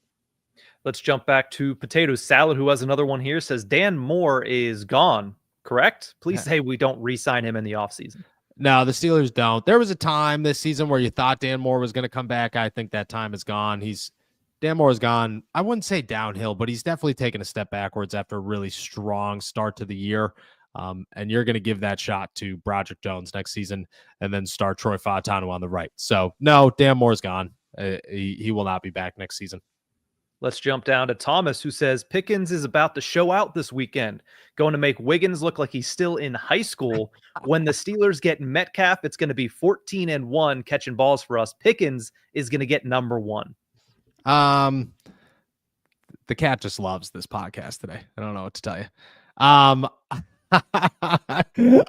Let's jump back to Potato Salad, who has another one here. Says Dan Moore is gone, correct? Please say we don't re-sign him in the offseason.
No, the Steelers don't. There was a time this season where you thought Dan Moore was going to come back. I think that time is gone. Dan Moore is gone. I wouldn't say downhill, but he's definitely taken a step backwards after a really strong start to the year. And you're going to give that shot to Broderick Jones next season and then start Troy Fautanu on the right. So, no, Dan Moore's gone. He will not be back next season.
Let's jump down to Thomas, who says Pickens is about to show out this weekend, going to make Wiggins look like he's still in high school. When the Steelers get Metcalf, it's going to be 14-1 catching balls for us. Pickens is going to get number 1.
The cat just loves this podcast today. I don't know what to tell you.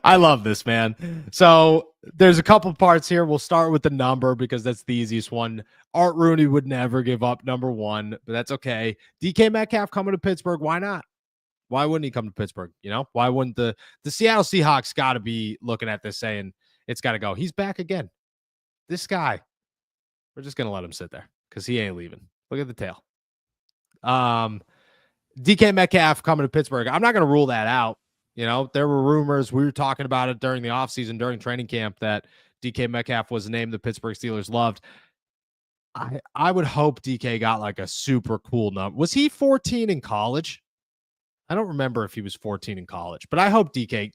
I love this, man. So there's a couple parts here. We'll start with the number because that's the easiest one. Art Rooney would never give up number 1, but that's okay. DK Metcalf coming to Pittsburgh. Why not? Why wouldn't he come to Pittsburgh? Why wouldn't the Seattle Seahawks got to be looking at this saying it's got to go? He's back again. This guy, we're just going to let him sit there because he ain't leaving. Look at the tail. DK Metcalf coming to Pittsburgh. I'm not going to rule that out. There were rumors. We were talking about it during the offseason, during training camp, that DK Metcalf was a name the Pittsburgh Steelers loved. I would hope DK got like a super cool number. Was he 14 in college? I don't remember if he was 14 in college, but I hope DK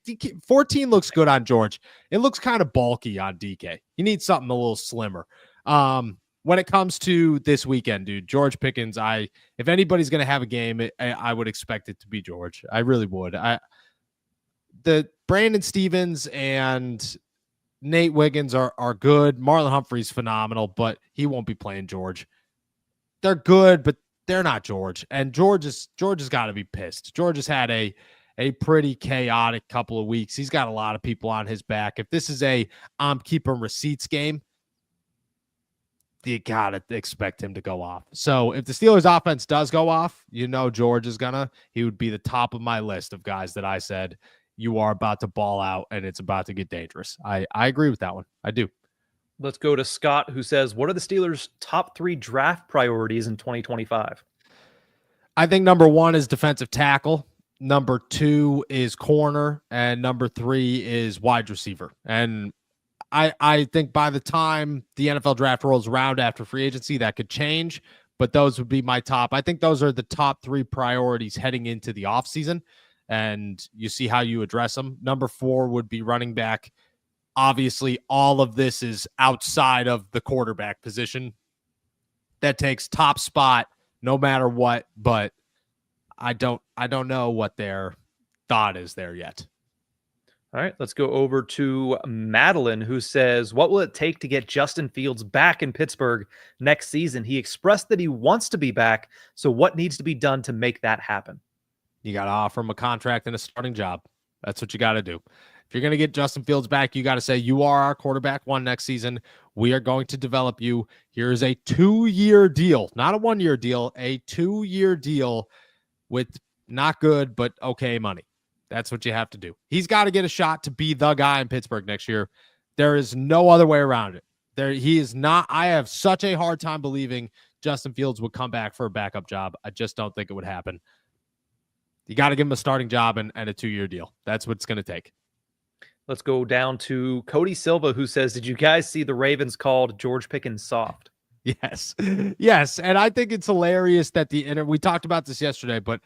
14 looks good on George. It looks kind of bulky on DK. He needs something a little slimmer. When it comes to this weekend, dude, George Pickens, if anybody's going to have a game, I would expect it to be George. I really would. The Brandon Stevens and Nate Wiggins are good. Marlon Humphrey's phenomenal, but he won't be playing George. They're good, but they're not George. And George has got to be pissed. George has had a pretty chaotic couple of weeks. He's got a lot of people on his back. If this is I'm keeping receipts game, you got to expect him to go off. So if the Steelers offense does go off, George is he would be the top of my list of guys that I said, you are about to ball out and it's about to get dangerous. I agree with that one. I do.
Let's go to Scott, who says, what are the Steelers' top 3 draft priorities in 2025?
I think number 1 is defensive tackle. Number 2 is corner. And number 3 is wide receiver. And I think by the time the NFL draft rolls around after free agency, that could change. But those would be my top. I think those are the top 3 priorities heading into the offseason. And you see how you address them. Number 4 would be running back. Obviously, all of this is outside of the quarterback position. That takes top spot no matter what, but I don't know what their thought is there yet.
All right, let's go over to Madeline, who says, what will it take to get Justin Fields back in Pittsburgh next season? He expressed that he wants to be back, so what needs to be done to make that happen?
You got to offer him a contract and a starting job. That's what you got to do. If you're going to get Justin Fields back, you got to say, you are our quarterback 1 next season. We are going to develop you. Here's a 2-year deal, not a 1-year deal, a 2-year deal with not good, but okay money. That's what you have to do. He's got to get a shot to be the guy in Pittsburgh next year. There is no other way around it. He is not. I have such a hard time believing Justin Fields would come back for a backup job. I just don't think it would happen. You got to give him a starting job and a 2-year deal. That's what it's going to take.
Let's go down to Cody Silva, who says, did you guys see the Ravens called George Pickens soft?
Yes. Yes. And I think it's hilarious that we talked about this yesterday, but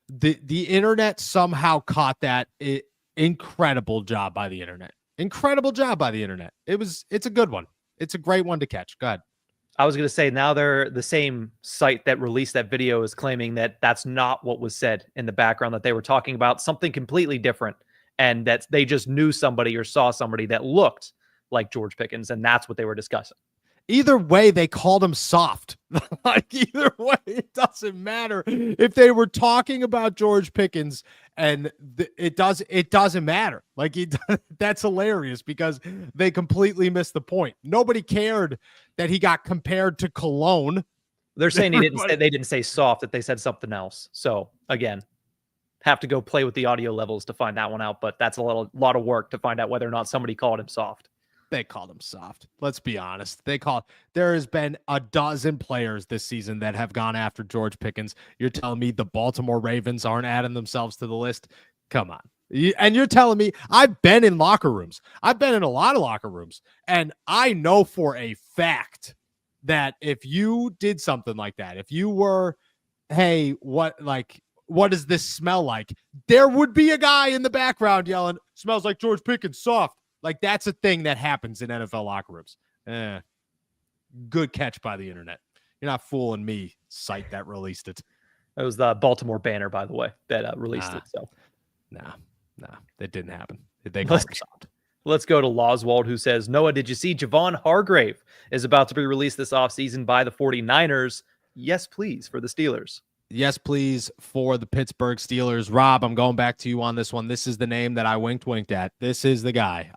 the internet somehow caught that. Incredible job by the internet. Incredible job by the internet. It's a good one. It's a great one to catch. Go ahead.
I was going to say, now they're the same site that released that video is claiming that that's not what was said in the background, that they were talking about something completely different, and that they just knew somebody or saw somebody that looked like George Pickens, and that's what they were discussing.
Either way, they called him soft. Like, either way, it doesn't matter if they were talking about George Pickens, and it doesn't matter. Like, that's hilarious because they completely missed the point. Nobody cared that he got compared to Cologne.
They're saying they didn't say soft, that they said something else. So again, have to go play with the audio levels to find that one out, but that's a lot of work to find out whether or not somebody called him soft.
They called him soft. Let's be honest. There has been a dozen players this season that have gone after George Pickens. You're telling me the Baltimore Ravens aren't adding themselves to the list? Come on. And you're telling me I've been in locker rooms. I've been in a lot of locker rooms, and I know for a fact that if you did something like that, if you were, hey, what does this smell like? There would be a guy in the background yelling, smells like George Pickens, soft. Like, that's a thing that happens in NFL locker rooms. Good catch by the internet. You're not fooling me, site that released it.
It was the Baltimore Banner, by the way, that released it. So,
no, that didn't happen. They called him soft.
Let's go to Loswald, who says, Noah, did you see Javon Hargrave is about to be released this offseason by the 49ers? Yes, please, for the Steelers.
Yes, please, for the Pittsburgh Steelers. Rob, I'm going back to you on this one. This is the name that I winked at. This is the guy.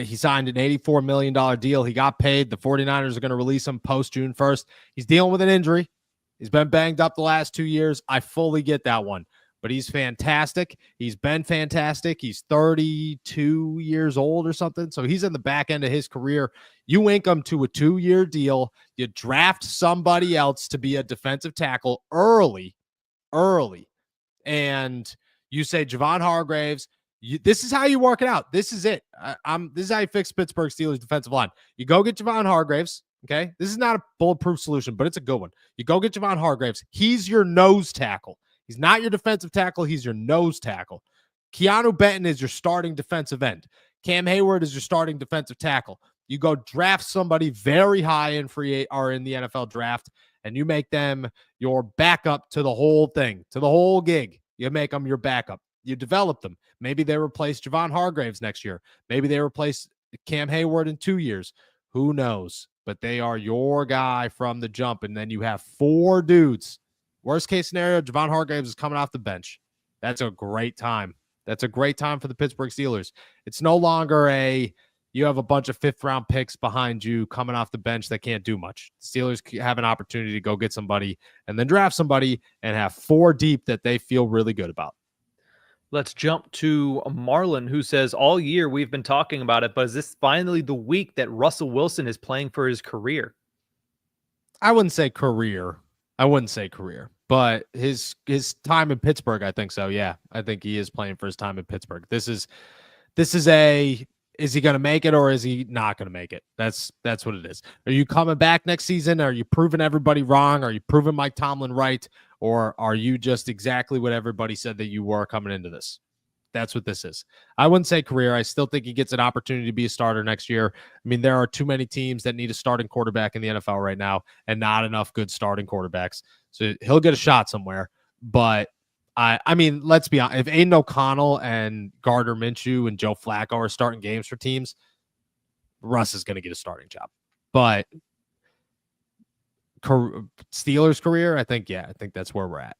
He signed an $84 million deal. He got paid. The 49ers are going to release him post June 1st. He's dealing with an injury. He's been banged up the last 2 years. I fully get that one. But he's fantastic. He's been fantastic. He's 32 years old or something. So he's in the back end of his career. You ink him to a 2-year deal. You draft somebody else to be a defensive tackle early. And you say, Javon Hargraves, this is how you work it out. This is it. This is how you fix Pittsburgh Steelers defensive line. You go get Javon Hargraves. Okay. This is not a bulletproof solution, but it's a good one. You go get Javon Hargraves. He's your nose tackle. He's not your defensive tackle. He's your nose tackle. Keanu Benton is your starting defensive end. Cam Hayward is your starting defensive tackle. You go draft somebody very high in in the NFL draft, and you make them your backup to the whole thing, to the whole gig. You make them your backup. You develop them. Maybe they replace Javon Hargraves next year. Maybe they replace Cam Hayward in 2 years. Who knows? But they are your guy from the jump, and then you have 4 dudes. Worst case scenario, Javon Hargraves is coming off the bench. That's a great time. That's a great time for the Pittsburgh Steelers. It's no longer you have a bunch of 5th-round picks behind you coming off the bench that can't do much. Steelers have an opportunity to go get somebody and then draft somebody and have 4 deep that they feel really good about.
Let's jump to Marlon, who says, all year we've been talking about it, but is this finally the week that Russell Wilson is playing for his career?
I wouldn't say career, but his time in Pittsburgh, I think so. Yeah, I think he is playing for his time in Pittsburgh. Is he going to make it or is he not going to make it? That's what it is. Are you coming back next season? Are you proving everybody wrong? Are you proving Mike Tomlin right? Or are you just exactly what everybody said that you were coming into this? That's what this is. I wouldn't say career. I still think he gets an opportunity to be a starter next year. I mean, there are too many teams that need a starting quarterback in the NFL right now and not enough good starting quarterbacks. So he'll get a shot somewhere. But I mean, let's be honest. If Aiden O'Connell and Gardner Minshew and Joe Flacco are starting games for teams, Russ is going to get a starting job. But Steelers career, I think that's where we're at.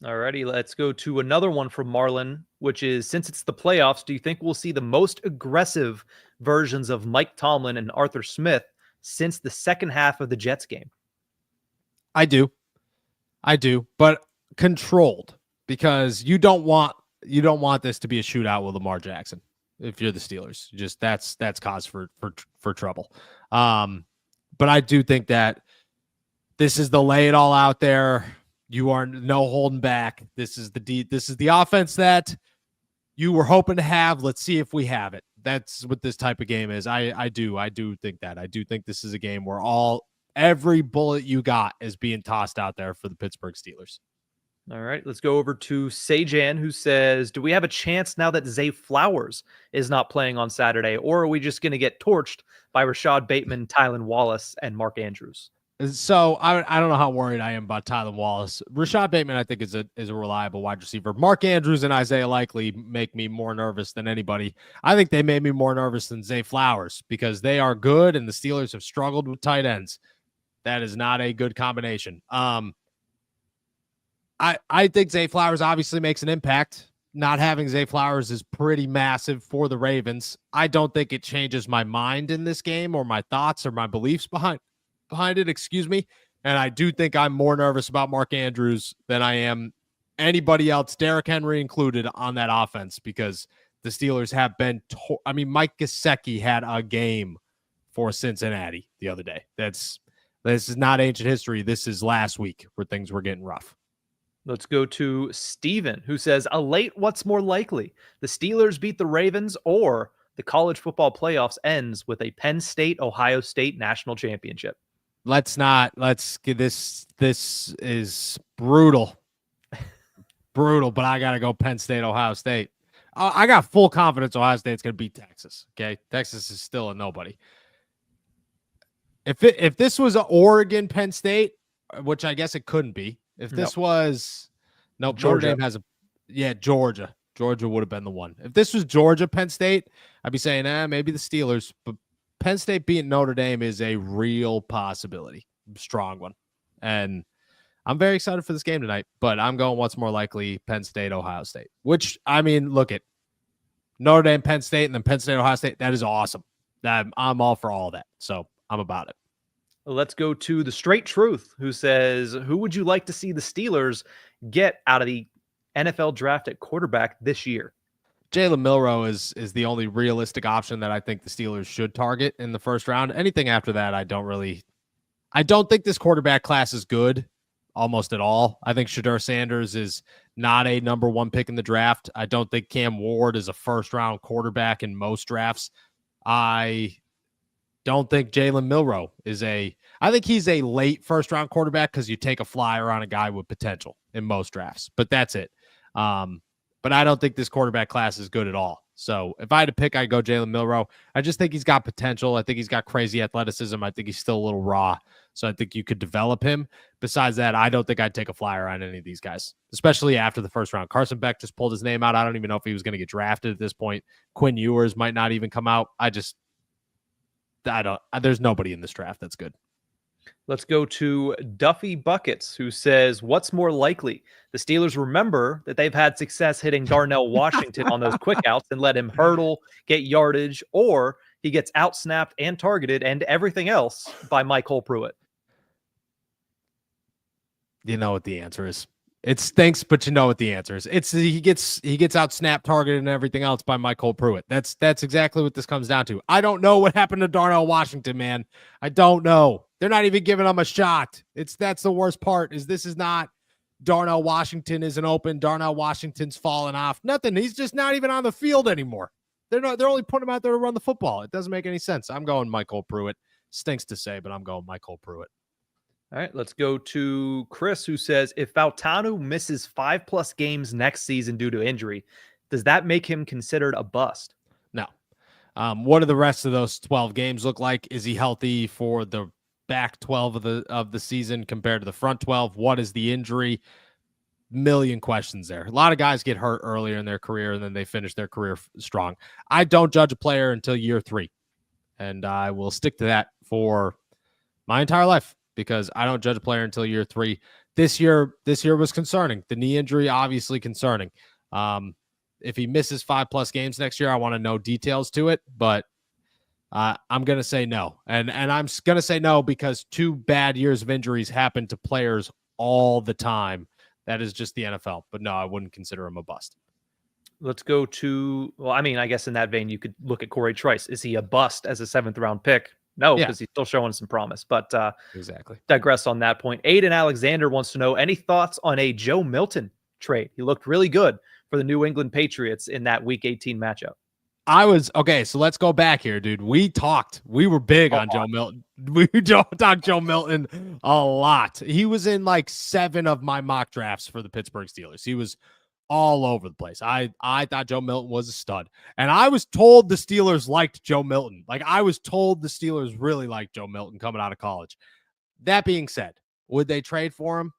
Alrighty, let's go to another one from Marlon, which is, since it's the playoffs, do you think we'll see the most aggressive versions of Mike Tomlin and Arthur Smith since the second half of the Jets game? I do, but controlled, because you don't want this to be a shootout with Lamar Jackson. If you're the Steelers, just that's cause for trouble. But I do think that this is the lay it all out there. You are no holding back. This is the offense that you were hoping to have. Let's see if we have it. That's what this type of game is. I do think that. I do think this is a game where every bullet you got is being tossed out there for the Pittsburgh Steelers. All right, let's go over to Sajan, who says, do we have a chance now that Zay Flowers is not playing on Saturday, or are we just going to get torched by Rashad Bateman, Tylan Wallace, and Mark Andrews?
So I don't know how worried I am about Tylan Wallace. Rashad Bateman, I think, is a reliable wide receiver. Mark Andrews and Isaiah Likely make me more nervous than anybody. I think they made me more nervous than Zay Flowers because they are good and the Steelers have struggled with tight ends. That is not a good combination. I think Zay Flowers obviously makes an impact. Not having Zay Flowers is pretty massive for the Ravens. I don't think it changes my mind in this game or my thoughts or my beliefs behind it, excuse me. And I do think I'm more nervous about Mark Andrews than I am anybody else, Derrick Henry included, on that offense because the Steelers have been Mike Gesicki had a game for Cincinnati the other day. This is not ancient history. This is last week where things were getting rough.
Let's go to Steven, who says, a late what's more likely? The Steelers beat the Ravens or the college football playoffs ends with a Penn State-Ohio State national championship?
Let's get this. This is brutal. Brutal, but I got to go Penn State, Ohio State. I got full confidence Ohio State's going to beat Texas. Okay. Texas is still a nobody. If this was an Oregon, Penn State, which I guess it couldn't be. If this was Notre Dame has Georgia. Georgia would have been the one. If this was Georgia, Penn State, I'd be saying, maybe the Steelers, but Penn State beating Notre Dame is a real possibility. Strong one. And I'm very excited for this game tonight, but I'm going what's more likely, Penn State, Ohio State, which, look at Notre Dame, Penn State, and then Penn State, Ohio State. That is awesome. I'm all for all that. So I'm about it.
Let's go to the Straight Truth, who says, who would you like to see the Steelers get out of the NFL draft at quarterback this year?
Jalen Milroe is the only realistic option that I think the Steelers should target in the first round. Anything after that, I don't think this quarterback class is good almost at all. I think Shedeur Sanders is not a number one pick in the draft. I don't think Cam Ward is a first round quarterback in most drafts. I don't think Jalen Milroe I think he's a late first round quarterback because you take a flyer on a guy with potential in most drafts, but that's it. But I don't think this quarterback class is good at all. So if I had to pick, I'd go Jalen Milroe. I just think he's got potential. I think he's got crazy athleticism. I think he's still a little raw. So I think you could develop him. Besides that, I don't think I'd take a flyer on any of these guys, especially after the first round. Carson Beck just pulled his name out. I don't even know if he was going to get drafted at this point. Quinn Ewers might not even come out. There's nobody in this draft that's good.
Let's go to Duffy Buckets, who says, what's more likely? The Steelers remember that they've had success hitting Darnell Washington on those quick outs and let him hurdle, get yardage, or he gets outsnapped and targeted and everything else by Michael Pruitt.
You know what the answer is. It stinks, but you know what the answer is. He gets outsnapped, targeted, and everything else by Michael Pruitt. That's exactly what this comes down to. I don't know what happened to Darnell Washington, man. I don't know. They're not even giving him a shot. That's the worst part. This is not Darnell Washington isn't open. Darnell Washington's fallen off. Nothing. He's just not even on the field anymore. They're only putting him out there to run the football. It doesn't make any sense. I'm going Michael Pruitt. Stinks to say, but I'm going Michael Pruitt.
All right, let's go to Chris, who says, if Fautanu misses 5+ games next season due to injury, does that make him considered a bust?
No. What do the rest of those 12 games look like? Is he healthy for the back 12 of the season compared to the front 12? What is the injury? Million questions there. A lot of guys get hurt earlier in their career and then they finish their career strong. I don't judge a player until year 3, and I will stick to that for my entire life, because I don't judge a player until year 3. This year was concerning. The knee injury, obviously concerning. If he misses 5+ games next year, I want to know details to it, but I'm going to say no. And I'm going to say no because 2 bad years of injuries happen to players all the time. That is just the NFL. But no, I wouldn't consider him a bust.
Let's go to, I guess in that vein, you could look at Corey Trice. Is he a bust as a 7th round pick? No, because he's still showing some promise. But
exactly.
Digress on that point. Aiden Alexander wants to know, any thoughts on a Joe Milton trade? He looked really good for the New England Patriots in that Week 18 matchup.
So let's go back here, dude. We were big on Joe Milton. We talked Joe Milton a lot. He was in like 7 of my mock drafts for the Pittsburgh Steelers. He was all over the place. I thought Joe Milton was a stud. And I was told the Steelers liked Joe Milton. Like, I was told the Steelers really liked Joe Milton coming out of college. That being said, would they trade for him?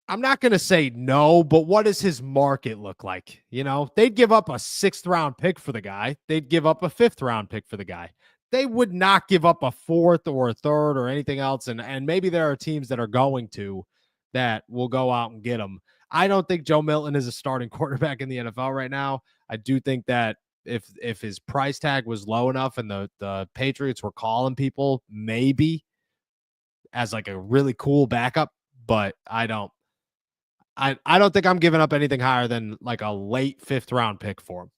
I'm not going to say no, but what does his market look like? They'd give up a 6th round pick for the guy. They'd give up a 5th round pick for the guy. They would not give up a 4th or a 3rd or anything else. And maybe there are teams that are going to that will go out and get him. I don't think Joe Milton is a starting quarterback in the NFL right now. I do think that if his price tag was low enough and the Patriots were calling people, maybe as like a really cool backup, but I don't think I'm giving up anything higher than like a late 5th round pick for him.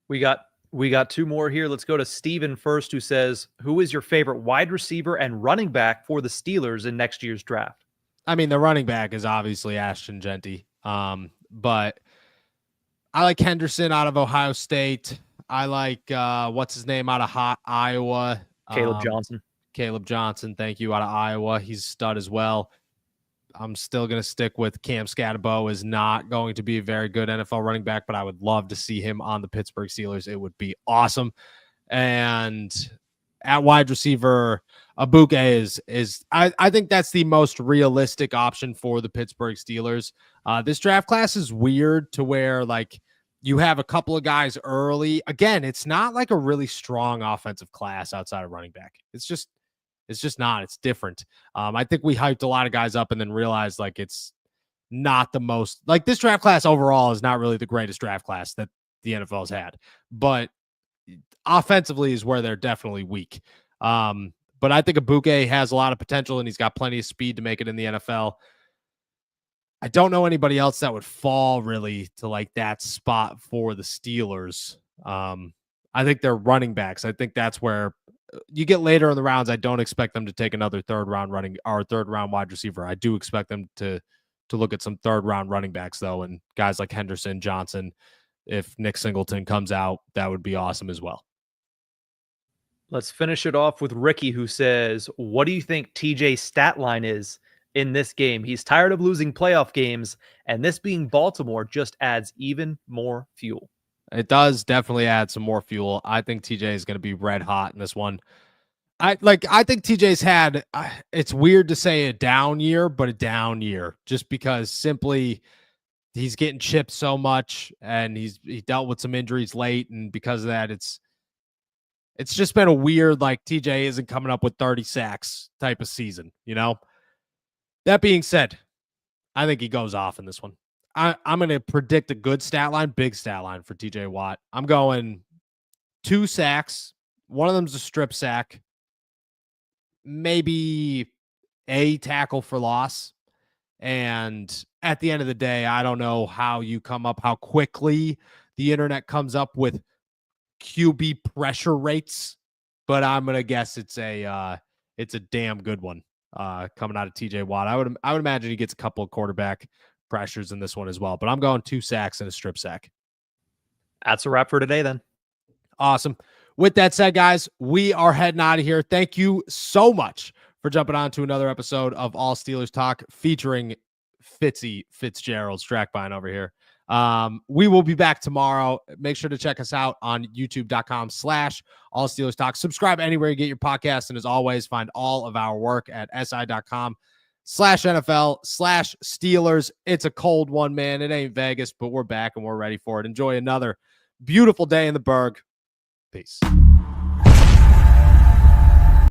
We got 2 more here. Let's go to Steven first, who says, who is your favorite wide receiver and running back for the Steelers in next year's draft?
I mean, the running back is obviously Ashton Genty. But I like Henderson out of Ohio State. I like what's his name out of Iowa?
Caleb
Johnson, thank you, out of Iowa. He's a stud as well. I'm still going to stick with Cam Scatterbo is not going to be a very good NFL running back, but I would love to see him on the Pittsburgh Steelers. It would be awesome. And at wide receiver, Abuke is I think that's the most realistic option for the Pittsburgh Steelers. This draft class is weird to where like you have a couple of guys early. Again, it's not like a really strong offensive class outside of running back. It's just not. It's different. I think we hyped a lot of guys up and then realized like it's not the most, like this draft class overall is not really the greatest draft class that the NFL's had, but offensively is where they're definitely weak. But I think Abuke has a lot of potential and he's got plenty of speed to make it in the NFL. I don't know anybody else that would fall really to like that spot for the Steelers. I think they're running backs. I think that's where you get later in the rounds. I don't expect them to take another 3rd round wide receiver. I do expect them to look at some 3rd round running backs though. And guys like Henderson, Johnson, if Nick Singleton comes out, that would be awesome as well.
Let's finish it off with Ricky, who says, what do you think TJ's stat line is in this game? He's tired of losing playoff games, and this being Baltimore just adds even more fuel.
It does definitely add some more fuel. I think TJ is going to be red hot in this one. I think TJ's had, it's weird to say a down year, but a down year just because simply he's getting chipped so much and he dealt with some injuries late. And because of that, it's just been a weird, like TJ isn't coming up with 30 sacks type of season, That being said, I think he goes off in this one. I'm going to predict a good stat line, big stat line for TJ Watt. I'm going 2 sacks. One of them's a strip sack, maybe a tackle for loss. And at the end of the day, I don't know how quickly the internet comes up with QB pressure rates, but I'm going to guess it's a damn good one coming out of TJ Watt. I would imagine he gets a couple of quarterback pressures in this one as well, but I'm going 2 sacks and a strip sack.
That's a wrap for today then.
Awesome. With that said, guys, we are heading out of here. Thank you so much for jumping on to another episode of All Steelers Talk featuring Fitzgerald Strackbine over here. We will be back tomorrow. Make sure to check us out on youtube.com/All Steelers Talk. Subscribe anywhere you get your podcast. And as always, find all of our work at si.com/NFL/Steelers. It's a cold one, man. It ain't Vegas, but we're back and we're ready for it. Enjoy another beautiful day in the Berg. Peace.